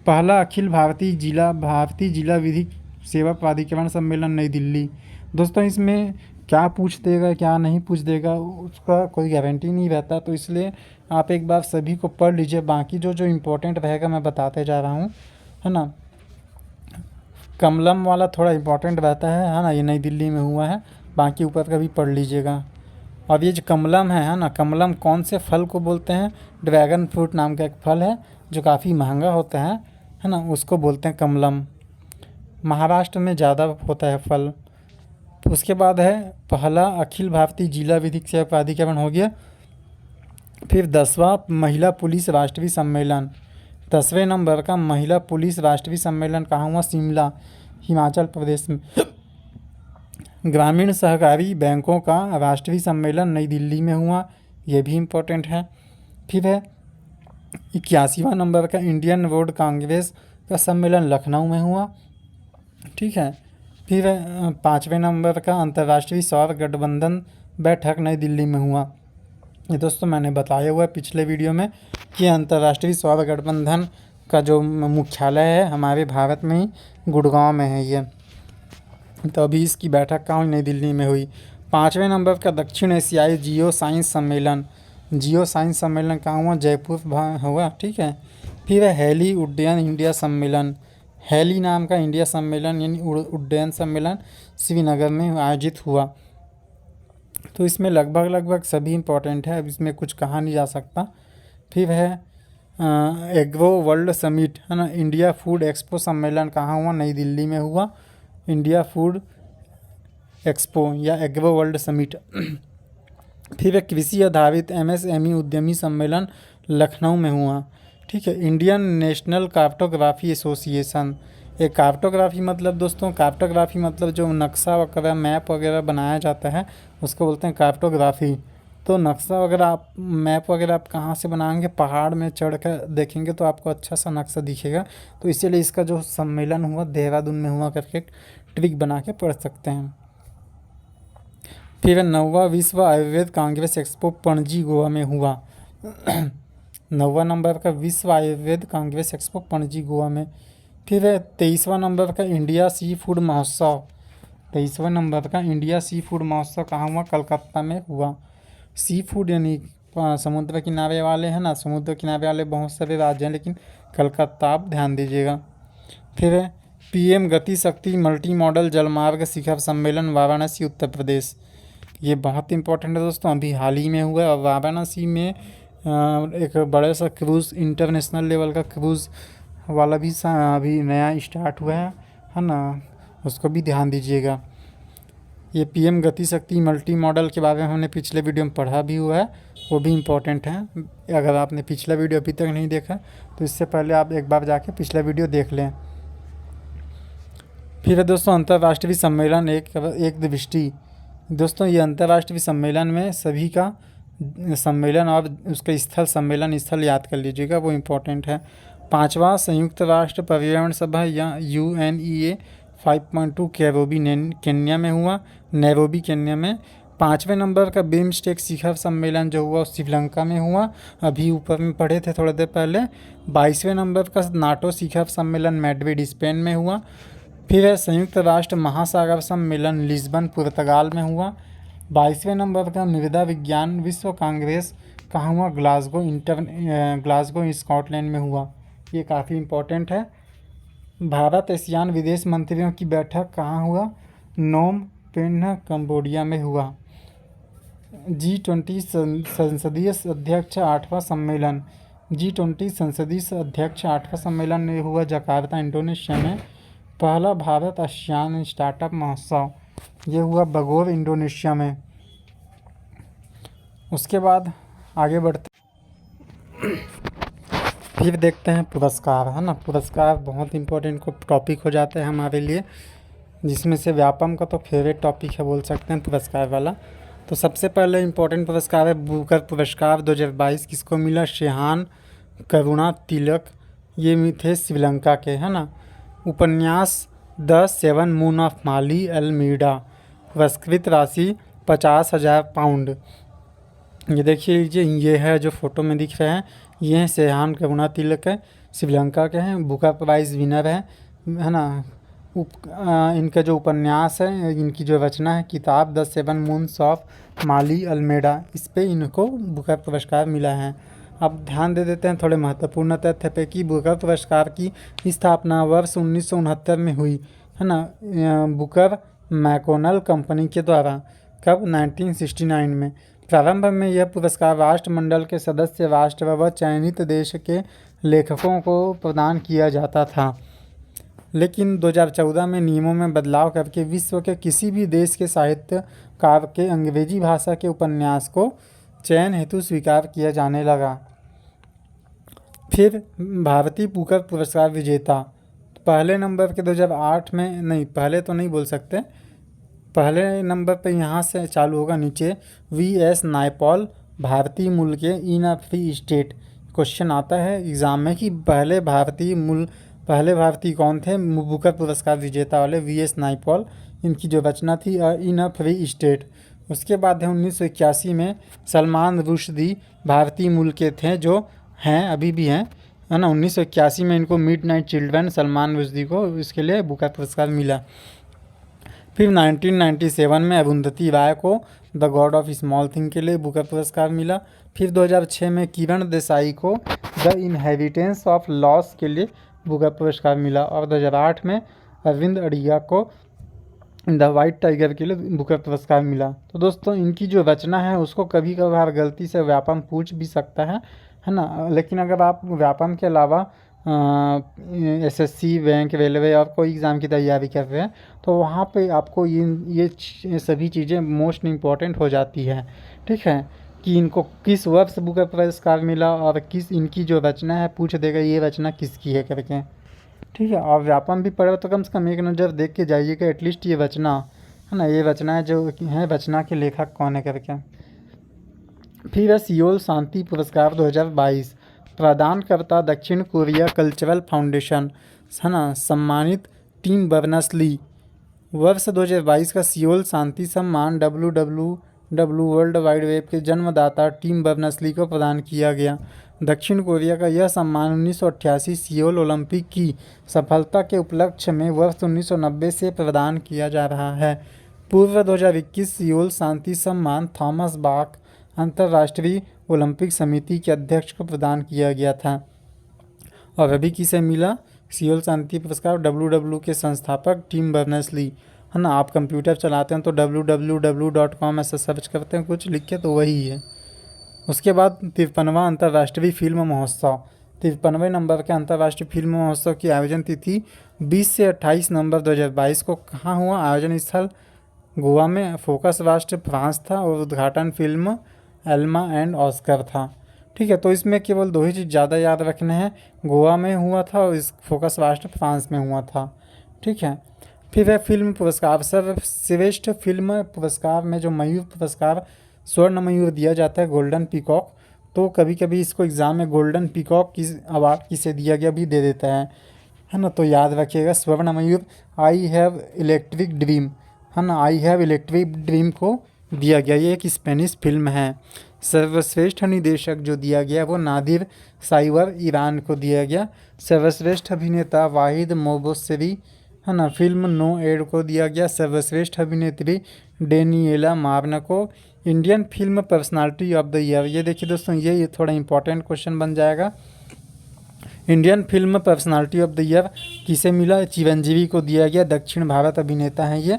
पहला अखिल भारतीय जिला विधिक सेवा प्राधिकरण सम्मेलन नई दिल्ली। दोस्तों, इसमें क्या पूछ देगा क्या नहीं पूछ देगा उसका कोई गारंटी नहीं रहता, तो इसलिए आप एक बार सभी को पढ़ लीजिए। बाकी जो इम्पोर्टेंट रहेगा मैं बताते जा रहा हूँ, है ना। कमलम वाला थोड़ा इम्पोर्टेंट रहता है ना, ये नई दिल्ली में हुआ है, बाकी ऊपर का भी पढ़ लीजिएगा। अब ये जो कमलम है ना, कमलम कौन से फल को बोलते हैं? ड्रैगन फ्रूट नाम का एक फल है जो काफ़ी महंगा होता है ना, उसको बोलते हैं कमलम। महाराष्ट्र में ज़्यादा होता है फल। उसके बाद है पहला अखिल भारतीय जिला विधिक सेवा प्राधिकरण हो गया। फिर 10वां महिला पुलिस राष्ट्रीय सम्मेलन, 10वें नंबर का महिला पुलिस राष्ट्रीय सम्मेलन कहाँ हुआ? शिमला, हिमाचल प्रदेश में। ग्रामीण सहकारी बैंकों का राष्ट्रीय सम्मेलन नई दिल्ली में हुआ, ये भी इम्पोर्टेंट है। फिर है 81वां नंबर का इंडियन रोड कांग्रेस का सम्मेलन लखनऊ में हुआ। ठीक है, फिर 5वें नंबर का अंतर्राष्ट्रीय सौर गठबंधन बैठक नई दिल्ली में हुआ। ये दोस्तों मैंने बताया हुआ है पिछले वीडियो में कि अंतर्राष्ट्रीय सौर गठबंधन का जो मुख्यालय है हमारे भारत में ही गुड़गांव में है ये। तो अभी इसकी बैठक कहाँ हुई? नई दिल्ली में हुई। 5वें नंबर का दक्षिण एशियाई जियो साइंस सम्मेलन। जियो साइंस सम्मेलन कहाँ हुआ? जयपुर हुआ, ठीक है। फिर है हेली उड्डयन इंडिया सम्मेलन। हेली नाम का इंडिया सम्मेलन यानी उड्डयन सम्मेलन श्रीनगर में आयोजित हुआ। तो इसमें लगभग सभी इंपॉर्टेंट है, अब इसमें कुछ कहा नहीं जा सकता। फिर है एग्रो वर्ल्ड समिट, है ना। इंडिया फूड एक्सपो सम्मेलन कहाँ हुआ? नई दिल्ली में हुआ। इंडिया फूड एक्सपो या एग्रो वर्ल्ड समिट। फिर एक कृषि आधारित एमएसएमई उद्यमी सम्मेलन लखनऊ में हुआ, ठीक है। Indian national cartography association. एक कार्टोग्राफी मतलब दोस्तों, कार्टोग्राफी मतलब जो नक्शा वगैरह मैप वगैरह बनाया जाता है उसको बोलते हैं कार्टोग्राफी। तो नक्शा वगैरह आप मैप वगैरह आप कहाँ से बनाएंगे? पहाड़ में चढ़ कर देखेंगे तो आपको अच्छा सा नक्शा दिखेगा। तो इसीलिए इसका जो सम्मेलन हुआ देहरादून में हुआ करके ट्रिक बना के पढ़ सकते हैं। फिर 9वां विश्व आयुर्वेद कांग्रेस एक्सपो पणजी गोवा में हुआ। 9वां नंबर का विश्व आयुर्वेद कांग्रेस एक्सपो पणजी गोवा में। फिर 23वां नंबर का इंडिया सी फूड महोत्सव। 23वां नंबर का इंडिया सी फूड महोत्सव कहाँ हुआ? कलकत्ता में हुआ। सी फूड यानी समुद्र किनारे वाले हैं ना, समुद्र किनारे वाले बहुत सारे राज्य हैं, लेकिन कलकत्ता आप ध्यान दीजिएगा। फिर पीएम गति शक्ति मल्टी मॉडल जलमार्ग शिखर सम्मेलन वाराणसी उत्तर प्रदेश। ये बहुत इंपॉर्टेंट है दोस्तों, अभी हाल ही में हुआ है। और वाराणसी में एक बड़ा सा क्रूज़, इंटरनेशनल लेवल का क्रूज़ वाला भी अभी नया स्टार्ट हुआ है ना, उसको भी ध्यान दीजिएगा। ये पीएम गति शक्ति मल्टी मॉडल के बारे में हमने पिछले वीडियो में पढ़ा भी हुआ है, वो भी इम्पोर्टेंट है। अगर आपने पिछला वीडियो अभी तक नहीं देखा तो इससे पहले आप एक बार जाके पिछला वीडियो देख लें। फिर दोस्तों अंतर्राष्ट्रीय सम्मेलन एक दृष्टि। दोस्तों ये अंतर्राष्ट्रीय सम्मेलन में सभी का सम्मेलन और उसका स्थल, सम्मेलन स्थल याद कर लीजिएगा, वो इम्पोर्टेंट है। 5वां संयुक्त राष्ट्र पर्यावरण सभा या UNEA 5.2 केन्या में हुआ, नैरोबी केन्या में। 5वें नंबर का बिम्स्टेक शिखर सम्मेलन जो हुआ श्रीलंका में हुआ, अभी ऊपर में पढ़े थे थोड़ा देर पहले। 22वें नंबर का नाटो शिखर सम्मेलन मैड्रिड स्पेन में हुआ। फिर है संयुक्त राष्ट्र महासागर सम्मेलन लिस्बन पुर्तगाल में हुआ। 22वें नंबर का मृदा विज्ञान विश्व कांग्रेस कहाँ हुआ? ग्लासगो स्कॉटलैंड में हुआ। ये काफ़ी इम्पोर्टेंट है। भारत एशियान विदेश मंत्रियों की बैठक कहाँ हुआ? नोम पेन्ह कंबोडिया में हुआ। G20 संसदीय अध्यक्ष 8वां सम्मेलन। G20 संसदीय अध्यक्ष 8वां सम्मेलन में हुआ जकार्ता इंडोनेशिया में। पहला भारत आसियान स्टार्टअप महोत्सव ये हुआ बगोर इंडोनेशिया में। उसके बाद आगे बढ़ते फिर देखते हैं पुरस्कार, है ना। पुरस्कार बहुत इंपॉर्टेंट टॉपिक हो जाता है हमारे लिए, जिसमें से व्यापम का तो फेवरेट टॉपिक है बोल सकते हैं पुरस्कार वाला। तो सबसे पहले इम्पोर्टेंट पुरस्कार है बुकर पुरस्कार 2022। किसको मिला? शेहान करुणा तिलक, ये थे श्रीलंका के, है ना। उपन्यास the 7 moon of Mali Almeida, पुरस्कृत राशि 50,000 पाउंड। ये देखिए लीजिए, ये है जो फोटो में दिख रहे हैं, ये हैं शेहान करुणा तिलक है, श्रीलंका के हैं, बुकर प्राइज़ विनर है ना। इनका जो उपन्यास है, इनकी जो रचना है किताब the 7 moons of Maali Almeida, इस पे इनको बुकर पुरस्कार मिला है। अब ध्यान दे देते हैं थोड़े महत्वपूर्ण तथ्य पे कि बुकर पुरस्कार की स्थापना वर्ष 1969 में हुई, है ना, बुकर मैकोनल कंपनी के द्वारा। कब? 1969 में। प्रारंभ में यह पुरस्कार राष्ट्रमंडल के सदस्य राष्ट्र व चयनित देश के लेखकों को प्रदान किया जाता था, लेकिन 2014 में नियमों में बदलाव करके विश्व के किसी भी देश के साहित्यकार के अंग्रेजी भाषा के उपन्यास को चयन हेतु स्वीकार किया जाने लगा। फिर भारतीय बुकर पुरस्कार विजेता पहले नंबर के 2008 में, नहीं पहले तो नहीं बोल सकते, पहले नंबर पे यहाँ से चालू होगा नीचे, VS नायपॉल, भारतीय मूल के, इन अ फ्री स्टेट। क्वेश्चन आता है एग्ज़ाम में कि पहले भारतीय कौन थे बुकर पुरस्कार विजेता वाले? VS नायपॉल, इनकी जो रचना थी इन अ फ्री स्टेट। उसके बाद है 1981 में सलमान रुश्दी, भारतीय मूल के थे, जो हैं अभी भी हैं, है ना। 1981 में इनको mid night children Salman Rushdie को इसके लिए बुकर पुरस्कार मिला। फिर 1997 में अरुंधति राय को the God of small thing के लिए बुकर पुरस्कार मिला। फिर 2006 में किरण देसाई को द इनहेरिटेंस ऑफ लॉस के लिए बुकर पुरस्कार मिला। और 2008 में अरविंद अड़िगा को द वाइट टाइगर के लिए बुकर पुरस्कार मिला। तो दोस्तों इनकी जो रचना है उसको कभी कभार गलती से व्यापम पूछ भी सकता है ना। लेकिन अगर आप व्यापम के अलावा एसएससी, बैंक, रेलवे और कोई एग्ज़ाम की तैयारी कर रहे हैं तो वहाँ पे आपको ये सभी चीज़ें मोस्ट इम्पॉर्टेंट हो जाती है। ठीक है, कि इनको किस वर्ष बुकर पुरस्कार मिला और किस इनकी जो रचना है पूछ देगा ये रचना किसकी है करके। ठीक है, और व्यापम भी पढ़े तो कम से कम एक नज़र देख के जाइएगा एटलीस्ट ये रचना है ना, ये रचना जो है रचना के लेखक कौन है करके। फिर है सियोल शांति पुरस्कार 2022 प्रदानकर्ता दक्षिण कोरिया कल्चरल फाउंडेशन है ना। सम्मानित टीम बर्नर्स-ली। वर्ष 2022 का सियोल शांति सम्मान WWW वर्ल्ड वाइड वेब के जन्मदाता टीम बर्नर्स-ली को प्रदान किया गया। दक्षिण कोरिया का यह सम्मान 1988 सियोल ओलंपिक की सफलता के उपलक्ष्य में वर्ष 1990 से प्रदान किया जा रहा है। पूर्व 2021 सियोल शांति सम्मान थॉमस बाक अंतर्राष्ट्रीय ओलंपिक समिति के अध्यक्ष को प्रदान किया गया था। और अभी किसे मिला सियोल शांति पुरस्कार? WW के संस्थापक टीम बर्नर्स-ली है ना। आप कंप्यूटर चलाते हैं तो www.com ऐसा सर्च करते हैं कुछ लिख के तो वही है। उसके बाद 53वां अंतर्राष्ट्रीय फिल्म महोत्सव। 53वें नंबर के अंतर्राष्ट्रीय फिल्म महोत्सव की आयोजन तिथि 20 से 28 नवंबर 2022 को कहाँ हुआ? आयोजन स्थल गोवा में, फोकस राष्ट्र फ्रांस था और उद्घाटन फिल्म एल्मा एंड ऑस्कर था। ठीक है, तो इसमें केवल दो ही चीज़ ज़्यादा याद रखने हैं, गोवा में हुआ था और इस फोकस राष्ट्र फ्रांस में हुआ था। ठीक है, फिर है फिल्म पुरस्कार। सर्वश्रेष्ठ फिल्म पुरस्कार में जो मयूर पुरस्कार स्वर्ण मयूर दिया जाता है, गोल्डन पीकॉक, तो कभी कभी इसको एग्ज़ाम में गोल्डन पीकॉक किस अवार्ड किसे दिया गया भी दे देता है ना। तो याद रखिएगा स्वर्ण मयूर आई हैव इलेक्ट्रिक ड्रीम है ना, आई हैव इलेक्ट्रिक ड्रीम को दिया गया। ये एक स्पेनिश फिल्म है। सर्वश्रेष्ठ निदेशक जो दिया गया वो नादिर साइवर ईरान को दिया गया। सर्वश्रेष्ठ अभिनेता वाहिद मोबोसेरी है ना, फिल्म नो एड को दिया गया। सर्वश्रेष्ठ अभिनेत्री डेनिएला मार्न को। Indian film personality of the year, ये देखिए दोस्तों ये थोड़ा इंपॉर्टेंट क्वेश्चन बन जाएगा। Indian film personality of the year किसे मिला? चिरंजीवी को दिया गया, दक्षिण भारत अभिनेता हैं ये।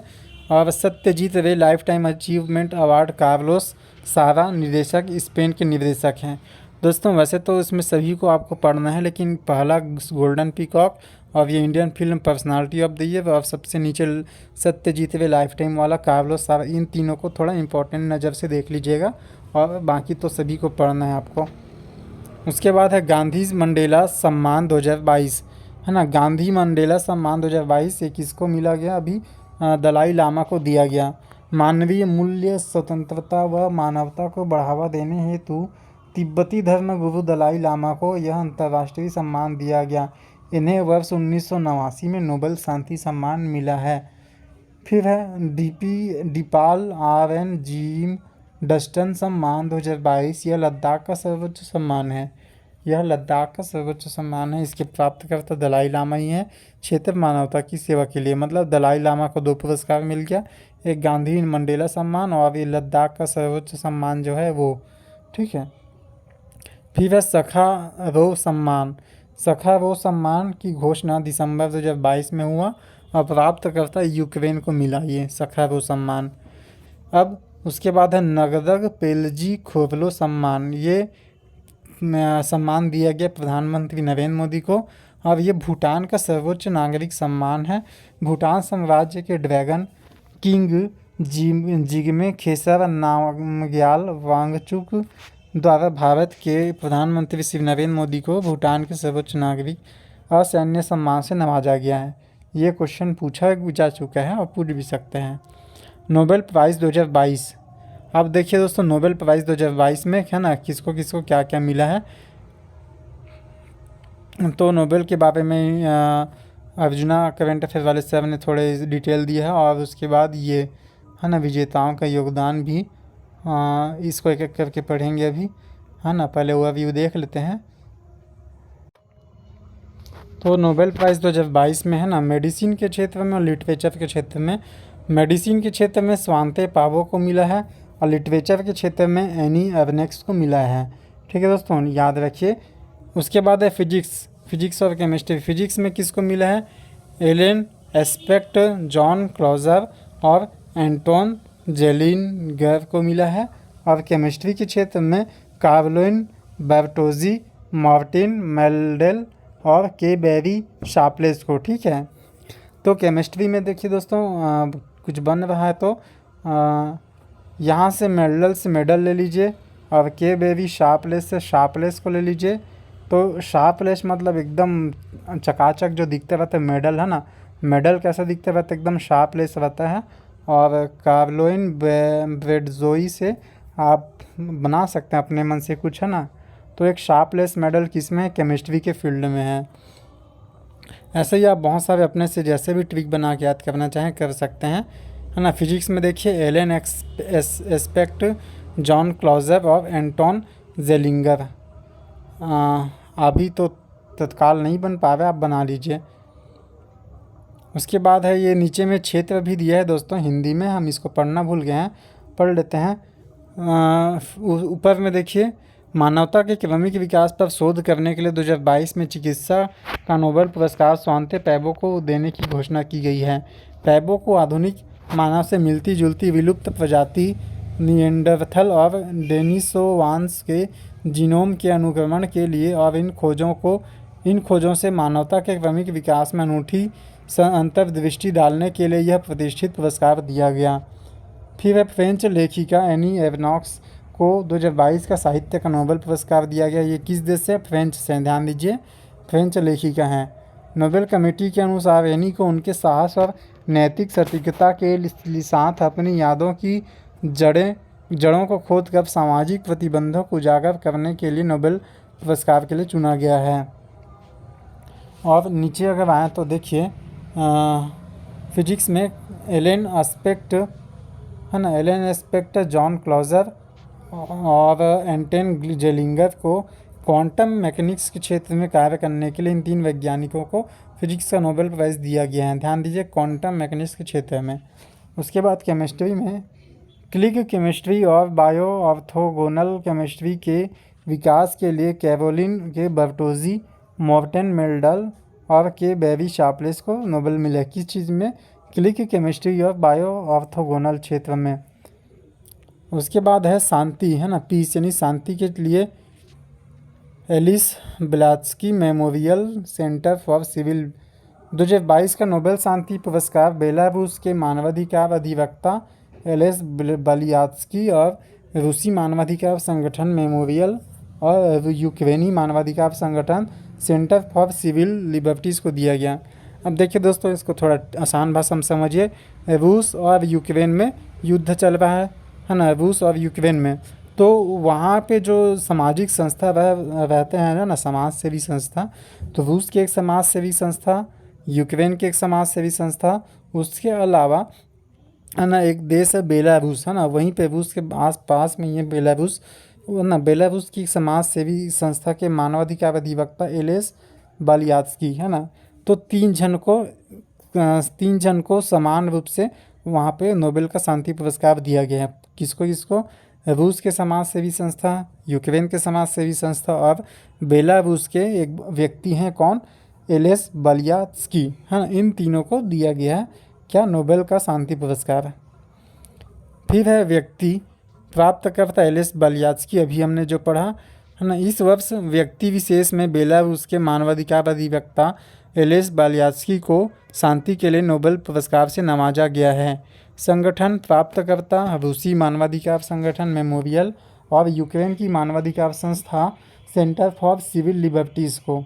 और सत्यजीत रे life time achievement award Carlos सारा निर्देशक स्पेन के निर्देशक हैं। दोस्तों वैसे तो इसमें सभी को आपको पढ़ना है, लेकिन पहला गोल्डन पीकॉक और ये Indian film personality of the year और सबसे नीचे सत्यजीत रे लाइफ टाइम वाला कार्लोस सारा, इन तीनों को थोड़ा इंपॉर्टेंट नज़र से देख लीजिएगा और बाकी तो सभी को पढ़ना है आपको। उसके बाद है गांधी मंडेला सम्मान 2022 है ना। गांधी मंडेला सम्मान 2022 ये किसको मिला गया? अभी दलाई लामा को दिया गया। मानवीय मूल्य, स्वतंत्रता व मानवता को बढ़ावा देने हेतु तिब्बती धर्म गुरु दलाई लामा को यह अंतर्राष्ट्रीय सम्मान दिया गया। इन्हें वर्ष 1989 में नोबेल शांति सम्मान मिला है। फिर है डीपाल RN जिम डस्टन सम्मान 2022। यह लद्दाख का सर्वोच्च सम्मान है। यह लद्दाख का सर्वोच्च सम्मान है। इसके प्राप्तकर्ता दलाई लामा ही हैं, क्षेत्र मानवता की सेवा के लिए। मतलब दलाई लामा को 2 पुरस्कार मिल गया, एक गांधी मंडेला सम्मान और ये लद्दाख का सर्वोच्च सम्मान जो है वो। ठीक है, फिर है सखारोव सम्मान। सखारोव सम्मान की घोषणा दिसंबर 2022 में हुआ और प्राप्तकर्ता यूक्रेन को मिला ये सखारोव सम्मान। अब उसके बाद है नगदग पेलजी खोरलो सम्मान। ये सम्मान दिया गया प्रधानमंत्री नरेंद्र मोदी को और ये भूटान का सर्वोच्च नागरिक सम्मान है। भूटान साम्राज्य के ड्रैगन किंग जिग्मे खेसर नामग्याल वांगचुक द्वारा भारत के प्रधानमंत्री श्री नरेंद्र मोदी को भूटान के सर्वोच्च नागरिक और सैन्य सम्मान से नवाजा गया है। ये क्वेश्चन पूछा जा चुका है और पूछ भी सकते हैं। Nobel prize 2022। अब देखिए दोस्तों नोबेल प्राइज़ 2022 में है ना किसको किसको क्या क्या मिला है। तो नोबेल के बारे में अर्जुना करंट अफेयर वाले सर ने थोड़े डिटेल दिया है और उसके बाद ये है ना विजेताओं का योगदान भी इसको एक एक करके पढ़ेंगे अभी है ना। पहले ओवरव्यू देख लेते हैं। तो नोबेल प्राइज़ 2022 में है ना मेडिसिन के क्षेत्र में और लिटरेचर के क्षेत्र में, मेडिसिन के क्षेत्र में स्वांते पावो को मिला है और लिटरेचर के क्षेत्र में एनी अर्नेक्स को मिला है। ठीक है दोस्तों, याद रखिए। उसके बाद है फिजिक्स और केमिस्ट्री। फिजिक्स में किसको मिला है? एलन एस्पेक्ट, जॉन क्लॉजर और एंटोन जेलिंगर को मिला है। और केमिस्ट्री के क्षेत्र में कार्लोइन बर्टोजी, मार्टिन मेल्डेल और के बेरी शार्पलेस को। ठीक है, तो केमिस्ट्री में देखिए दोस्तों कुछ बन रहा है तो यहाँ से मेल्डल से मेडल ले लीजिए और के बेरी शार्पलेस से शार्पलेस को ले लीजिए। तो शार्पलेस मतलब एकदम चकाचक जो दिखते रहता है मेडल, है ना, मेडल कैसा दिखता रहता है? एकदम शार्पलेस रहता है। और कार्लोइन ब्रेडजोई से आप बना सकते हैं अपने मन से कुछ, है ना। तो एक शार्पलेस मेडल किस में है? केमिस्ट्री के फील्ड में है। ऐसे ही आप बहुत सारे अपने से जैसे भी ट्रिक बना के याद करना चाहें कर सकते हैं, है ना। फिजिक्स में देखिए एलन एस्पेक्ट, जॉन क्लॉजर और एंटोन जेलिंगर। अभी तो तत्काल नहीं बन पा रहा, आप बना लीजिए। उसके बाद है ये नीचे में क्षेत्र भी दिया है दोस्तों हिंदी में, हम इसको पढ़ना भूल गए हैं, पढ़ लेते हैं। ऊपर में देखिए मानवता के क्रमिक विकास पर शोध करने के लिए 2022 में चिकित्सा का नोबेल पुरस्कार स्वांते पैबो को देने की घोषणा की गई है। पैबो को आधुनिक मानव से मिलती जुलती विलुप्त प्रजाति निएंडरथल और डेनिसोवांस के जीनोम के अनुक्रमण के लिए और इन खोजों से मानवता के क्रमिक विकास में अनूठी अंतर्दृष्टि डालने के लिए यह प्रतिष्ठित पुरस्कार दिया गया। फिर है फ्रेंच लेखिका एनी एवनॉक्स को 2022 का साहित्य का नोबेल पुरस्कार दिया गया। ये किस देश से? फ्रेंच से। ध्यान दीजिए, फ्रेंच लेखिका हैं। नोबेल कमेटी के अनुसार एनी को उनके साहस और नैतिक सटीकता के साथ अपनी यादों की जड़ों को खोदकर सामाजिक प्रतिबंधों को उजागर करने के लिए नोबेल पुरस्कार के लिए चुना गया है। और नीचे अगर आए तो देखिए फिजिक्स में एलन एस्पेक्ट, है ना, एलन एस्पेक्ट, जॉन क्लॉजर और एंटन जेलिंगर को क्वांटम मैकेनिक्स के क्षेत्र में कार्य करने के लिए इन 3 वैज्ञानिकों को फिजिक्स का नोबेल प्राइज़ दिया गया है। ध्यान दीजिए, क्वांटम मैकेनिक्स के क्षेत्र में। उसके बाद केमिस्ट्री में क्लिक केमिस्ट्री और बायो ऑर्थोगोनल केमिस्ट्री के विकास के लिए कैरोलिन के बर्टोजी, मॉर्टन मेल्डल और के बेरी शार्पलेस को नोबेल मिला। किस चीज़ में? क्लिक केमिस्ट्री और बायो ऑर्थोगोनल क्षेत्र में। उसके बाद है शांति, है ना, पीस यानी शांति के लिए Ales Bialiatski memorial centre for civil 2022 का नोबेल शांति पुरस्कार बेलारूस के मानवाधिकार अधिवक्ता एलिस ब्लात्स्की और रूसी मानवाधिकार संगठन मेमोरियल और यूक्रेनी मानवाधिकार संगठन सेंटर फॉर सिविल लिबर्टीज़ को दिया गया। अब देखिए दोस्तों, इसको थोड़ा आसान भाषा में समझिए। रूस और यूक्रेन में युद्ध चल रहा है ना, रूस और यूक्रेन में। तो वहाँ पे जो सामाजिक संस्था रहते हैं ना, समाज सेवी संस्था, तो रूस की एक समाज सेवी संस्था, यूक्रेन की एक समाज सेवी संस्था, उसके अलावा है ना एक देश है बेलारूस, है ना, वहीं पे रूस के आस पास में ये बेलारूस, ना बेलारूस की समाज सेवी संस्था के मानवाधिकार अधिवक्ता एलिस ब्लात्स्की, है ना। तो 3 जन को समान रूप से वहाँ पे नोबेल का शांति पुरस्कार दिया गया है। किसको? रूस के समाज सेवी संस्था, यूक्रेन के समाज सेवी संस्था और बेलारूस के एक व्यक्ति हैं, कौन? एलिस ब्लात्स्की, है ना। इन तीनों को दिया गया है क्या? नोबेल का शांति पुरस्कार। फिर है व्यक्ति प्राप्तकर्ता एलिस ब्लात्स्की, अभी हमने जो पढ़ा, है ना। इस वर्ष व्यक्ति विशेष में बेलारूस के मानवाधिकार अधिवक्ता एलिस ब्लात्स्की को शांति के लिए नोबेल पुरस्कार से नवाजा गया है। संगठन प्राप्तकर्ता रूसी मानवाधिकार संगठन मेमोरियल और यूक्रेन की मानवाधिकार संस्था सेंटर फॉर सिविल लिबर्टीज़ को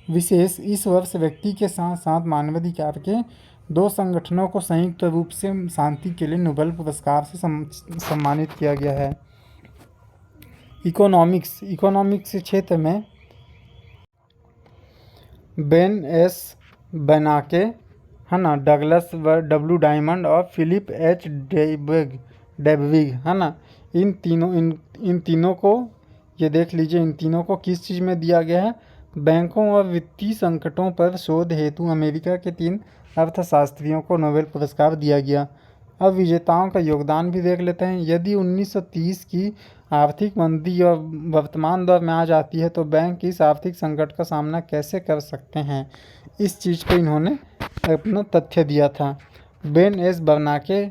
विशेष इस वर्ष व्यक्ति के साथ साथ मानवाधिकार के 2 संगठनों को संयुक्त रूप से शांति के लिए नोबेल पुरस्कार से सम्मानित किया गया है। इकोनॉमिक्स क्षेत्र में बेन एस बेनाके, है ना, डगलस डब्ल्यू डायमंड और फिलिप एच डेबविग, है ना, इन तीनों को ये देख लीजिए, इन तीनों को किस चीज़ में दिया गया है? बैंकों और वित्तीय संकटों पर शोध हेतु अमेरिका के 3 अर्थशास्त्रियों को नोबेल पुरस्कार दिया गया। अब विजेताओं का योगदान भी देख लेते हैं। यदि 1930 की आर्थिक मंदी और वर्तमान दौर में आ जाती है तो बैंक इस आर्थिक संकट का सामना कैसे कर सकते हैं, इस चीज़ पे इन्होंने अपना तथ्य दिया था। बेन एस बर्नाके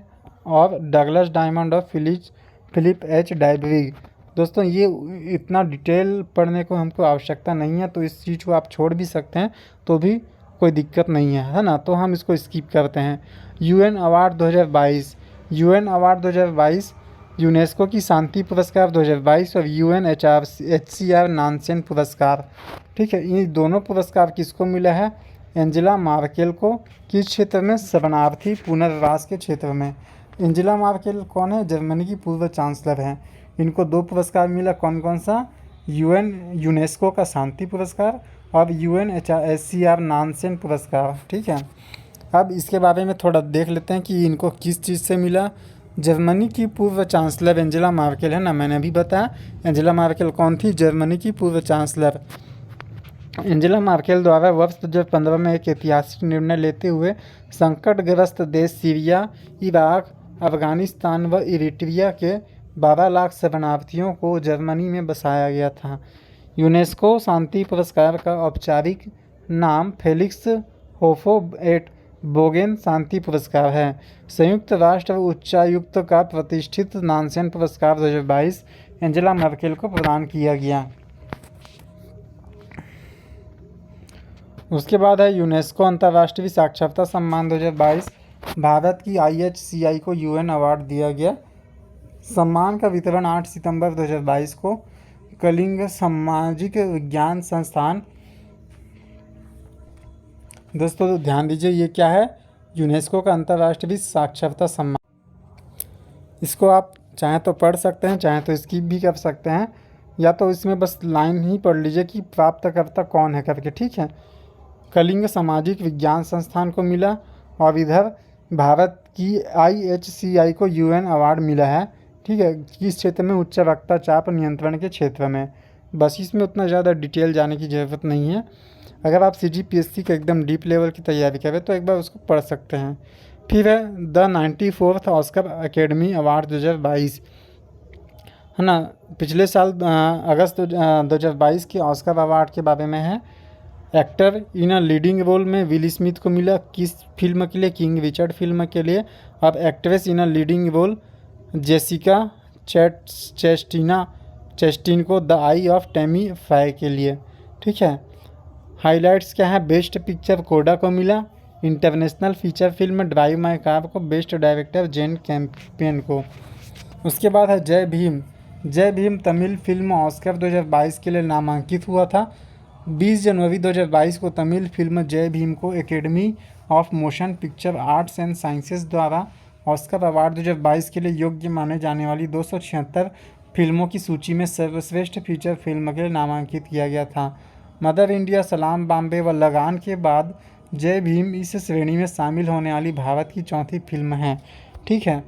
और डगलस डायमंड और फिलिप एच डायबरिग। दोस्तों ये इतना डिटेल पढ़ने को हमको आवश्यकता नहीं है, तो इस चीज़ को आप छोड़ भी सकते हैं, तो भी कोई दिक्कत नहीं है ना। तो हम इसको स्किप करते हैं। UN award 2022, UN award 2022, UNESCO की शांति पुरस्कार 2022 और UNHCR नानसेन पुरस्कार। ठीक है, इन दोनों पुरस्कार किसको मिला है? एंजेला मार्केल को। किस क्षेत्र में? शरणार्थी पुनर्वास के क्षेत्र में। एंजेला मार्केल कौन है? जर्मनी की पूर्व चांसलर हैं। इनको 2 पुरस्कार मिला। कौन कौन सा? यूनेस्को का शांति पुरस्कार और UNHCR नानसेन पुरस्कार। ठीक है, अब इसके बारे में थोड़ा देख लेते हैं कि इनको किस चीज़ से मिला। जर्मनी की पूर्व चांसलर एंजेला मार्केल है ना, मैंने अभी बताया। एंजेला मार्केल कौन थी? जर्मनी की पूर्व चांसलर। एंजेला मार्केल द्वारा वर्ष 2015 में एक ऐतिहासिक निर्णय लेते हुए संकटग्रस्त देश सीरिया, इराक, अफगानिस्तान व इरिट्रिया के 12 लाख शरणार्थियों को जर्मनी में बसाया गया था। यूनेस्को शांति पुरस्कार का औपचारिक नाम फेलिक्स होफो-एट बोगेन शांति पुरस्कार है। संयुक्त राष्ट्र उच्चायुक्त का प्रतिष्ठित नानसेन पुरस्कार 2022 एंजेला मार्केल को प्रदान किया गया। उसके बाद है यूनेस्को अंतर्राष्ट्रीय साक्षरता सम्मान 2022। भारत की IHCI को UN अवार्ड दिया गया। सम्मान का वितरण 8 सितंबर 2022 को कलिंग सामाजिक विज्ञान संस्थान। दोस्तों ध्यान दीजिए, ये क्या है? यूनेस्को का अंतर्राष्ट्रीय साक्षरता सम्मान। इसको आप चाहे तो पढ़ सकते हैं, चाहे तो स्किप भी कर सकते हैं, या तो इसमें बस लाइन ही पढ़ लीजिए कि प्राप्तकर्ता कौन है करके। ठीक है, कलिंग सामाजिक विज्ञान संस्थान को मिला और इधर भारत की IHCI को UN अवार्ड मिला है। ठीक है, किस क्षेत्र में? उच्च रक्तचाप नियंत्रण के क्षेत्र में। बस इसमें उतना ज़्यादा डिटेल जाने की ज़रूरत नहीं है। अगर आप CGPSC का एकदम डीप लेवल की तैयारी करें तो एक बार उसको पढ़ सकते हैं। फिर है the 94th Oscar academy award 2022, है ना। पिछले साल अगस्त 2022 के ऑस्कर अवार्ड के बारे में है। Actor in a leading role में विल स्मिथ को मिला। किस फिल्म के लिए? किंग रिचर्ड फिल्म के लिए। अब actress in a leading role Jessica Chastain को the eye of Tammy Faye के लिए। ठीक है, हाइलाइट्स क्या है? बेस्ट पिक्चर कोडा को मिला। International feature film drive my car को बेस्ट डायरेक्टर जेन कैंपियन को। उसके बाद है जय भीम। जय भीम तमिल फिल्म ऑस्कर 2022 के लिए नामांकित हुआ था। 20 जनवरी 2022 को तमिल फिल्म जय भीम को academy of motion picture arts and sciences द्वारा ऑस्कर अवार्ड 2022 के लिए योग्य माने जाने वाली 276 फिल्मों की सूची में सर्वश्रेष्ठ फीचर फिल्म के लिए नामांकित किया गया था। मदर इंडिया, सलाम बॉम्बे व लगान के बाद जय भीम इस श्रेणी में शामिल होने वाली भारत की 4थी फिल्म है। ठीक है,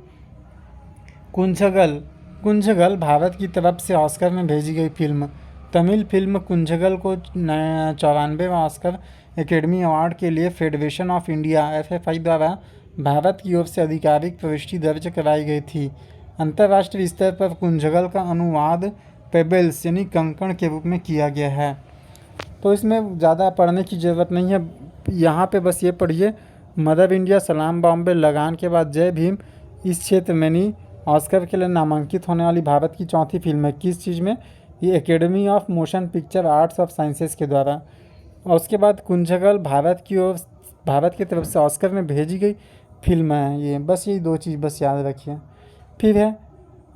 कुंजगल भारत की तरफ से ऑस्कर में भेजी गई फिल्म। तमिल फिल्म कुंजगल को 94वां ऑस्कर एकेडमी अवार्ड के लिए फेडरेशन ऑफ इंडिया FFI द्वारा भारत की ओर से आधिकारिक प्रविष्टि दर्ज कराई गई थी। अंतर्राष्ट्रीय स्तर पर कुंजगल का अनुवाद पेबल्स यानी कंकड़ के रूप में किया गया है। तो इसमें ज़्यादा पढ़ने की ज़रूरत नहीं है, यहाँ पे बस ये पढ़िए मदर इंडिया, सलाम बॉम्बे, लगान के बाद जय भीम इस क्षेत्र में नहीं ऑस्कर के लिए नामांकित होने वाली भारत की 4थी फिल्म है। किस चीज़ में? ये academy of motion picture arts of sciences के द्वारा। और उसके बाद कुंजगल भारत की तरफ से ऑस्कर में भेजी गई फिल्म है ये। बस यही 2 चीज़ बस याद रखिए। फिर है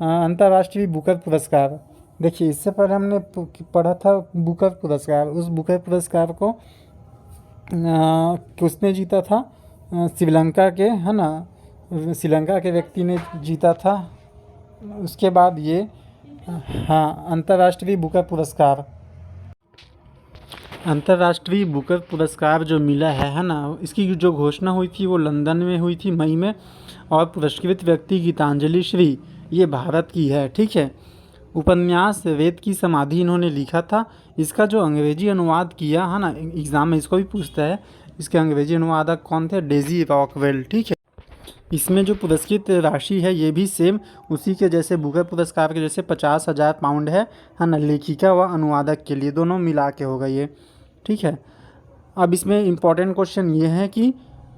अंतर्राष्ट्रीय बुकर पुरस्कार। देखिए इससे पहले हमने पढ़ा था बुकर पुरस्कार। उस बुकर पुरस्कार को किसने जीता था? श्रीलंका के, है ना, श्रीलंका के व्यक्ति ने जीता था। उसके बाद ये अंतर्राष्ट्रीय बुकर पुरस्कार जो मिला है ना, इसकी जो घोषणा हुई थी वो लंदन में हुई थी मई में, और पुरस्कृत व्यक्ति गीतांजलि श्री ये भारत की है। ठीक है, उपन्यास वेद की समाधि इन्होंने लिखा था। इसका जो अंग्रेजी अनुवाद किया है ना, एग्जाम में इसको भी पूछता है, इसके अंग्रेजी अनुवादक कौन थे? Daisy Rockwell. ठीक है। इसमें जो पुरस्कृत राशि है ये भी सेम उसी के जैसे बुकर पुरस्कार के जैसे 50,000 पाउंड है ना, लेखिका व अनुवादक के लिए, दोनों मिला के होगा ये। ठीक है। अब इसमें इम्पॉर्टेंट क्वेश्चन ये है कि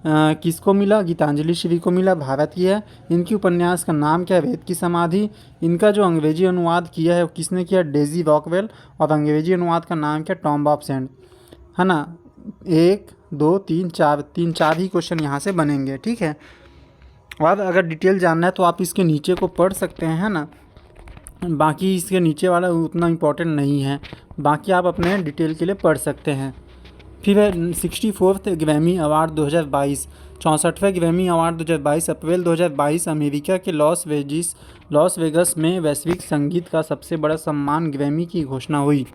किसको मिला? गीतांजलि श्री को मिला, भारत की है। इनकी उपन्यास का नाम क्या है? वेद की समाधि। इनका जो अंग्रेजी अनुवाद किया है वो किसने किया? Daisy Rockwell. और अंग्रेजी अनुवाद का नाम क्या? टॉम्ब ऑफ सैंड, है ना। 1 2 3 4 3-4 ही क्वेश्चन यहाँ से बनेंगे। ठीक है। और अगर डिटेल जानना है तो आप इसके नीचे को पढ़ सकते हैं, है ना। बाकी इसके नीचे वाला उतना इम्पोर्टेंट नहीं है, बाकी आप अपने डिटेल के लिए पढ़ सकते हैं। फिर है 64th ग्रैमी अवार्ड 2022। 64वें ग्रैमी अवार्ड 2022 अप्रैल 2022 अमेरिका के लॉस वेगस में वैश्विक संगीत का सबसे बड़ा सम्मान ग्रैमी की घोषणा हुई।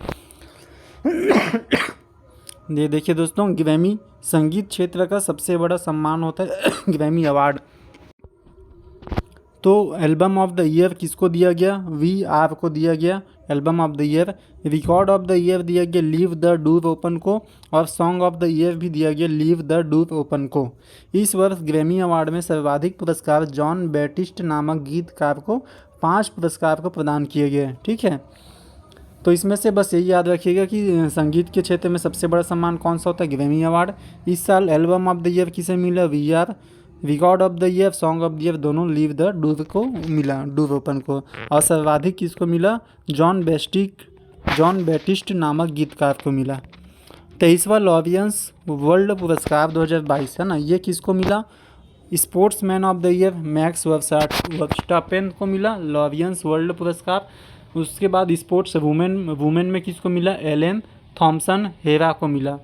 ये देखिए दोस्तों, ग्रैमी संगीत क्षेत्र का सबसे बड़ा सम्मान होता है ग्रैमी अवार्ड। तो एल्बम ऑफ द ईयर किसको दिया गया? VR को दिया गया album of the year. Record of the year दिया गया लीव द डोर ओपन को, और सॉन्ग ऑफ द ईयर भी दिया गया लीव द डोर ओपन को। इस वर्ष ग्रैमी अवार्ड में सर्वाधिक पुरस्कार जॉन बैटिस्ट नामक गीतकार को 5 पुरस्कार को प्रदान किए गए। ठीक है। तो इसमें से बस यही याद रखिएगा कि संगीत के क्षेत्र में सबसे बड़ा सम्मान कौन सा होता है? Grammy award. इस साल एल्बम ऑफ द ईयर किसे मिला? VR। Record of the year, song of the year दोनों लीव द डोर को मिला, डोर ओपन को। और सर्वाधिक किसको मिला? जॉन बैटिस्ट नामक गीतकार को मिला। 23वां लॉरियंस वर्ल्ड पुरस्कार 2022, है ना, ये किसको मिला? Sportsman of the year max Verstappen को मिला लॉरियंस वर्ल्ड पुरस्कार। उसके बाद स्पोर्ट्स वुमेन में किसको मिला? एलेन थॉम्सन हेरा को मिला।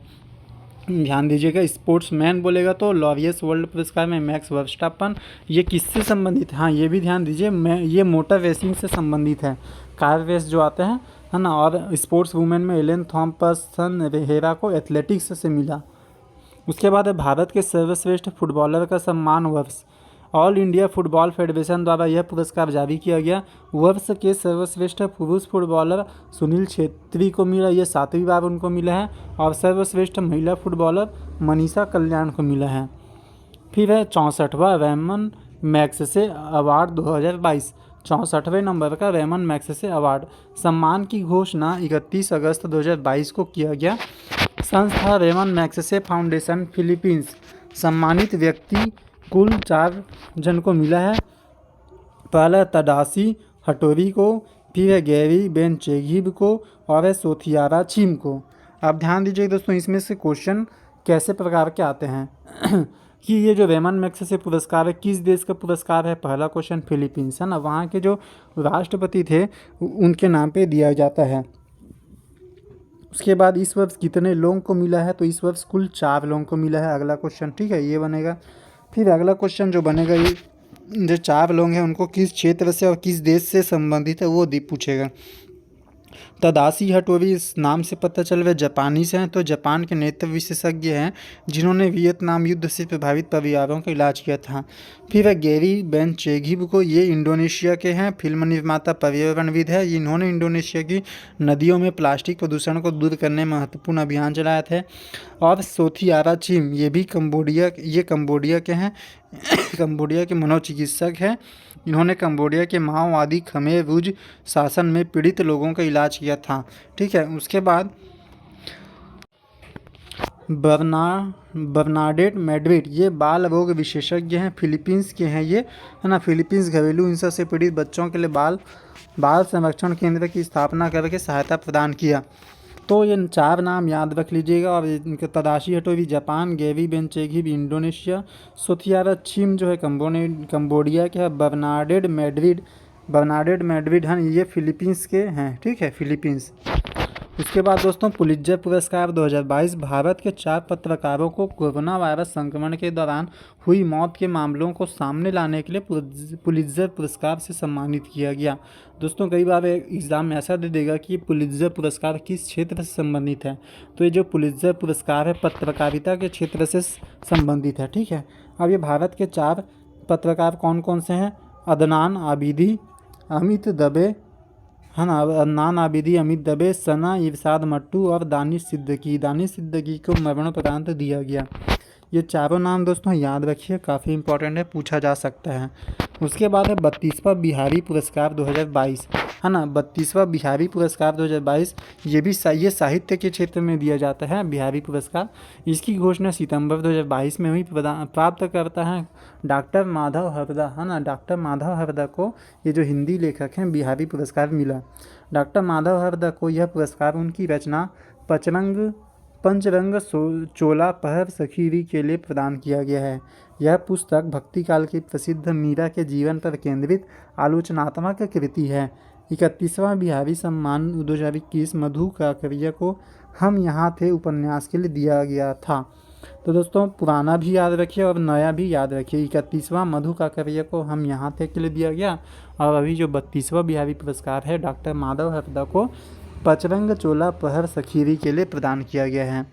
ध्यान दीजिएगा, स्पोर्ट्समैन बोलेगा तो लॉरियस वर्ल्ड पुरस्कार में मैक्स वर्स्टापन। ये किससे संबंधित है? हाँ, ये भी ध्यान दीजिए, ये मोटर रेसिंग से संबंधित है, कार रेस जो आते हैं, है ना। और स्पोर्ट्स वुमेन में एलेन थॉम्पसन हेरा को एथलेटिक्स से मिला। उसके बाद है भारत के सर्वश्रेष्ठ फुटबॉलर का सम्मान वर्ष। ऑल इंडिया फुटबॉल फेडरेशन द्वारा यह पुरस्कार जारी किया गया। वर्ष के सर्वश्रेष्ठ पुरुष फुटबॉलर सुनील छेत्री को मिला, ये 7वीं बार उनको मिला है। और सर्वश्रेष्ठ महिला फुटबॉलर मनीषा कल्याण को मिला है। फिर है 64वां रेमन मैग्सेसे अवार्ड 2022। 64वें नंबर का रेमन मैग्सेसे अवार्ड सम्मान की घोषणा 31 अगस्त 2022 को किया गया। संस्था रेमन मैग्सेसे फाउंडेशन फिलीपींस। सम्मानित व्यक्ति कुल 4 जन को मिला है। पहला तडासी हटोरी को, फिर है गैरी बेनचेगिब को, और है सोथियारा चिम को। अब ध्यान दीजिए दोस्तों, इसमें से क्वेश्चन कैसे प्रकार के आते हैं कि ये जो रेमन मैग्सेसे पुरस्कार है किस देश का पुरस्कार है? पहला क्वेश्चन फिलीपींस, है ना, वहाँ के जो राष्ट्रपति थे उनके नाम पे दिया जाता है। उसके बाद इस वर्ष कितने लोगों को मिला है? तो इस वर्ष कुल 4 लोगों को मिला है, अगला क्वेश्चन। ठीक है, ये बनेगा। फिर अगला क्वेश्चन जो बनेगा, ये जो 4 लोग हैं उनको किस क्षेत्र से और किस देश से संबंधित है वो पूछेगा। तदाशी हटोरी इस नाम से पता चल रहा है जापानी से हैं, तो जापान के नेत्र विशेषज्ञ हैं जिन्होंने वियतनाम युद्ध से प्रभावित परिवारों का इलाज किया था। फिर है गैरी बेनचेगिब को, ये इंडोनेशिया के हैं, फिल्म निर्माता पर्यावरणविद है। इन्होंने इंडोनेशिया की नदियों में प्लास्टिक प्रदूषण को दूर करने में महत्वपूर्ण अभियान चलाए थे। और सोथियारा चिम, ये भी कंबोडिया के हैं कंबोडिया के मनोचिकित्सक हैं। इन्होंने कंबोडिया के माओवादी खमेर रुज शासन में पीड़ित लोगों का इलाज किया था। ठीक है। उसके बाद बर्नाडेट मैड्रिड, ये बाल रोग विशेषज्ञ हैं, फिलीपींस के हैं ये, है ना। फिलीपींस घरेलू हिंसा से पीड़ित बच्चों के लिए बाल संरक्षण केंद्र की स्थापना करके सहायता प्रदान किया। तो ये 4 नाम याद रख लीजिएगा। और इनके तदाशी हटोरी जापान, गैरी बेनचेगिब इंडोनेशिया, सोथियारा चिम जो है कंबोडिया के है, बर्नाडेट मैड्रिड हैं, ये फिलीपींस के हैं। ठीक है, फिलीपींस। उसके बाद दोस्तों पुलित्जर पुरस्कार 2022 भारत के 4 पत्रकारों को कोरोना वायरस संक्रमण के दौरान हुई मौत के मामलों को सामने लाने के लिए पुलित्जर पुरस्कार से सम्मानित किया गया। दोस्तों कई बार एग्ज़ाम में ऐसा दे देगा कि पुलित्जर पुरस्कार किस क्षेत्र से संबंधित है, तो ये जो पुलित्जर पुरस्कार है पत्रकारिता के क्षेत्र से संबंधित है। ठीक है। अब ये भारत के 4 पत्रकार कौन कौन से हैं? अदनान आबिदी, अमित दबे, है ना, अदनान आबिदी, अमित दबे, सना, इरशाद मट्टू और दानिश सिद्दीकी। दानिश सिद्दीकी को मरणोपरांत दिया गया। ये चारों नाम दोस्तों याद रखिए, काफ़ी इंपॉर्टेंट है, पूछा जा सकता है। उसके बाद है 32वां बिहारी पुरस्कार 2022, है ना, 32वां बिहारी पुरस्कार 2022। ये साहित्य के क्षेत्र में दिया जाता है बिहारी पुरस्कार। इसकी घोषणा सितंबर 2022 में हुई। प्राप्त करता है डॉक्टर माधव हरदा, है ना, डॉक्टर माधव हरदा को, ये जो हिंदी लेखक हैं, बिहारी पुरस्कार मिला। डॉक्टर माधव हरदा को यह पुरस्कार उनकी रचना पंचरंग चोला पहर सखीरी के लिए प्रदान किया गया है। यह पुस्तक भक्ति काल की प्रसिद्ध मीरा के जीवन पर केंद्रित आलोचनात्मक कृति है। 31वां बिहारी सम्मान 2021 मधु काकरिया को हम यहाँ थे उपन्यास के लिए दिया गया था। तो दोस्तों पुराना भी याद रखिए और नया भी याद रखिए। 31वां मधु काकरिया को हम यहाँ थे के लिए दिया गया, और अभी जो 32वां बिहारी पुरस्कार है डॉक्टर माधव हरदा को पंचरंग चोला पहर सखीरी के लिए प्रदान किया गया है।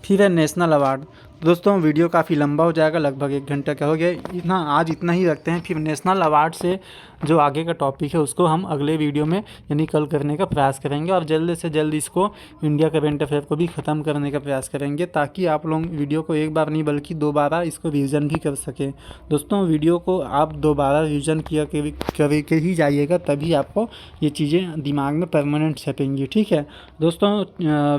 फिर है नेशनल अवार्ड। दोस्तों वीडियो काफ़ी लंबा हो जाएगा, लगभग 1 घंटा का हो गया, आज इतना ही रखते हैं। फिर नेशनल अवार्ड से जो आगे का टॉपिक है उसको हम अगले वीडियो में यानी कल करने का प्रयास करेंगे, और जल्द से जल्द इसको इंडिया करंट अफेयर को भी ख़त्म करने का प्रयास करेंगे, ताकि आप लोग वीडियो को एक बार नहीं बल्कि 2 बार इसको रिविज़न भी कर सकें। दोस्तों वीडियो को आप 2 बार रिविज़न करके ही जाइएगा, तभी आपको ये चीज़ें दिमाग में परमानेंट छपेंगी। ठीक है दोस्तों,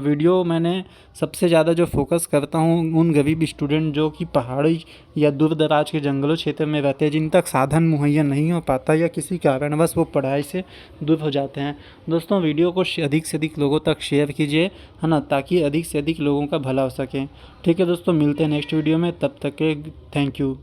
वीडियो मैंने सबसे ज़्यादा जो फोकस करता हूँ उन गरीब स्टूडेंट जो कि पहाड़ी या दूर दराज के जंगलों क्षेत्र में रहते हैं, जिन तक साधन मुहैया नहीं हो पाता या किसी कारणवश वो पढ़ाई से दूर हो जाते हैं। दोस्तों वीडियो को अधिक से अधिक लोगों तक शेयर कीजिए, है ना, ताकि अधिक से अधिक लोगों का भला हो सके। ठीक है दोस्तों, मिलते हैं नेक्स्ट वीडियो में, तब तक के थैंक यू।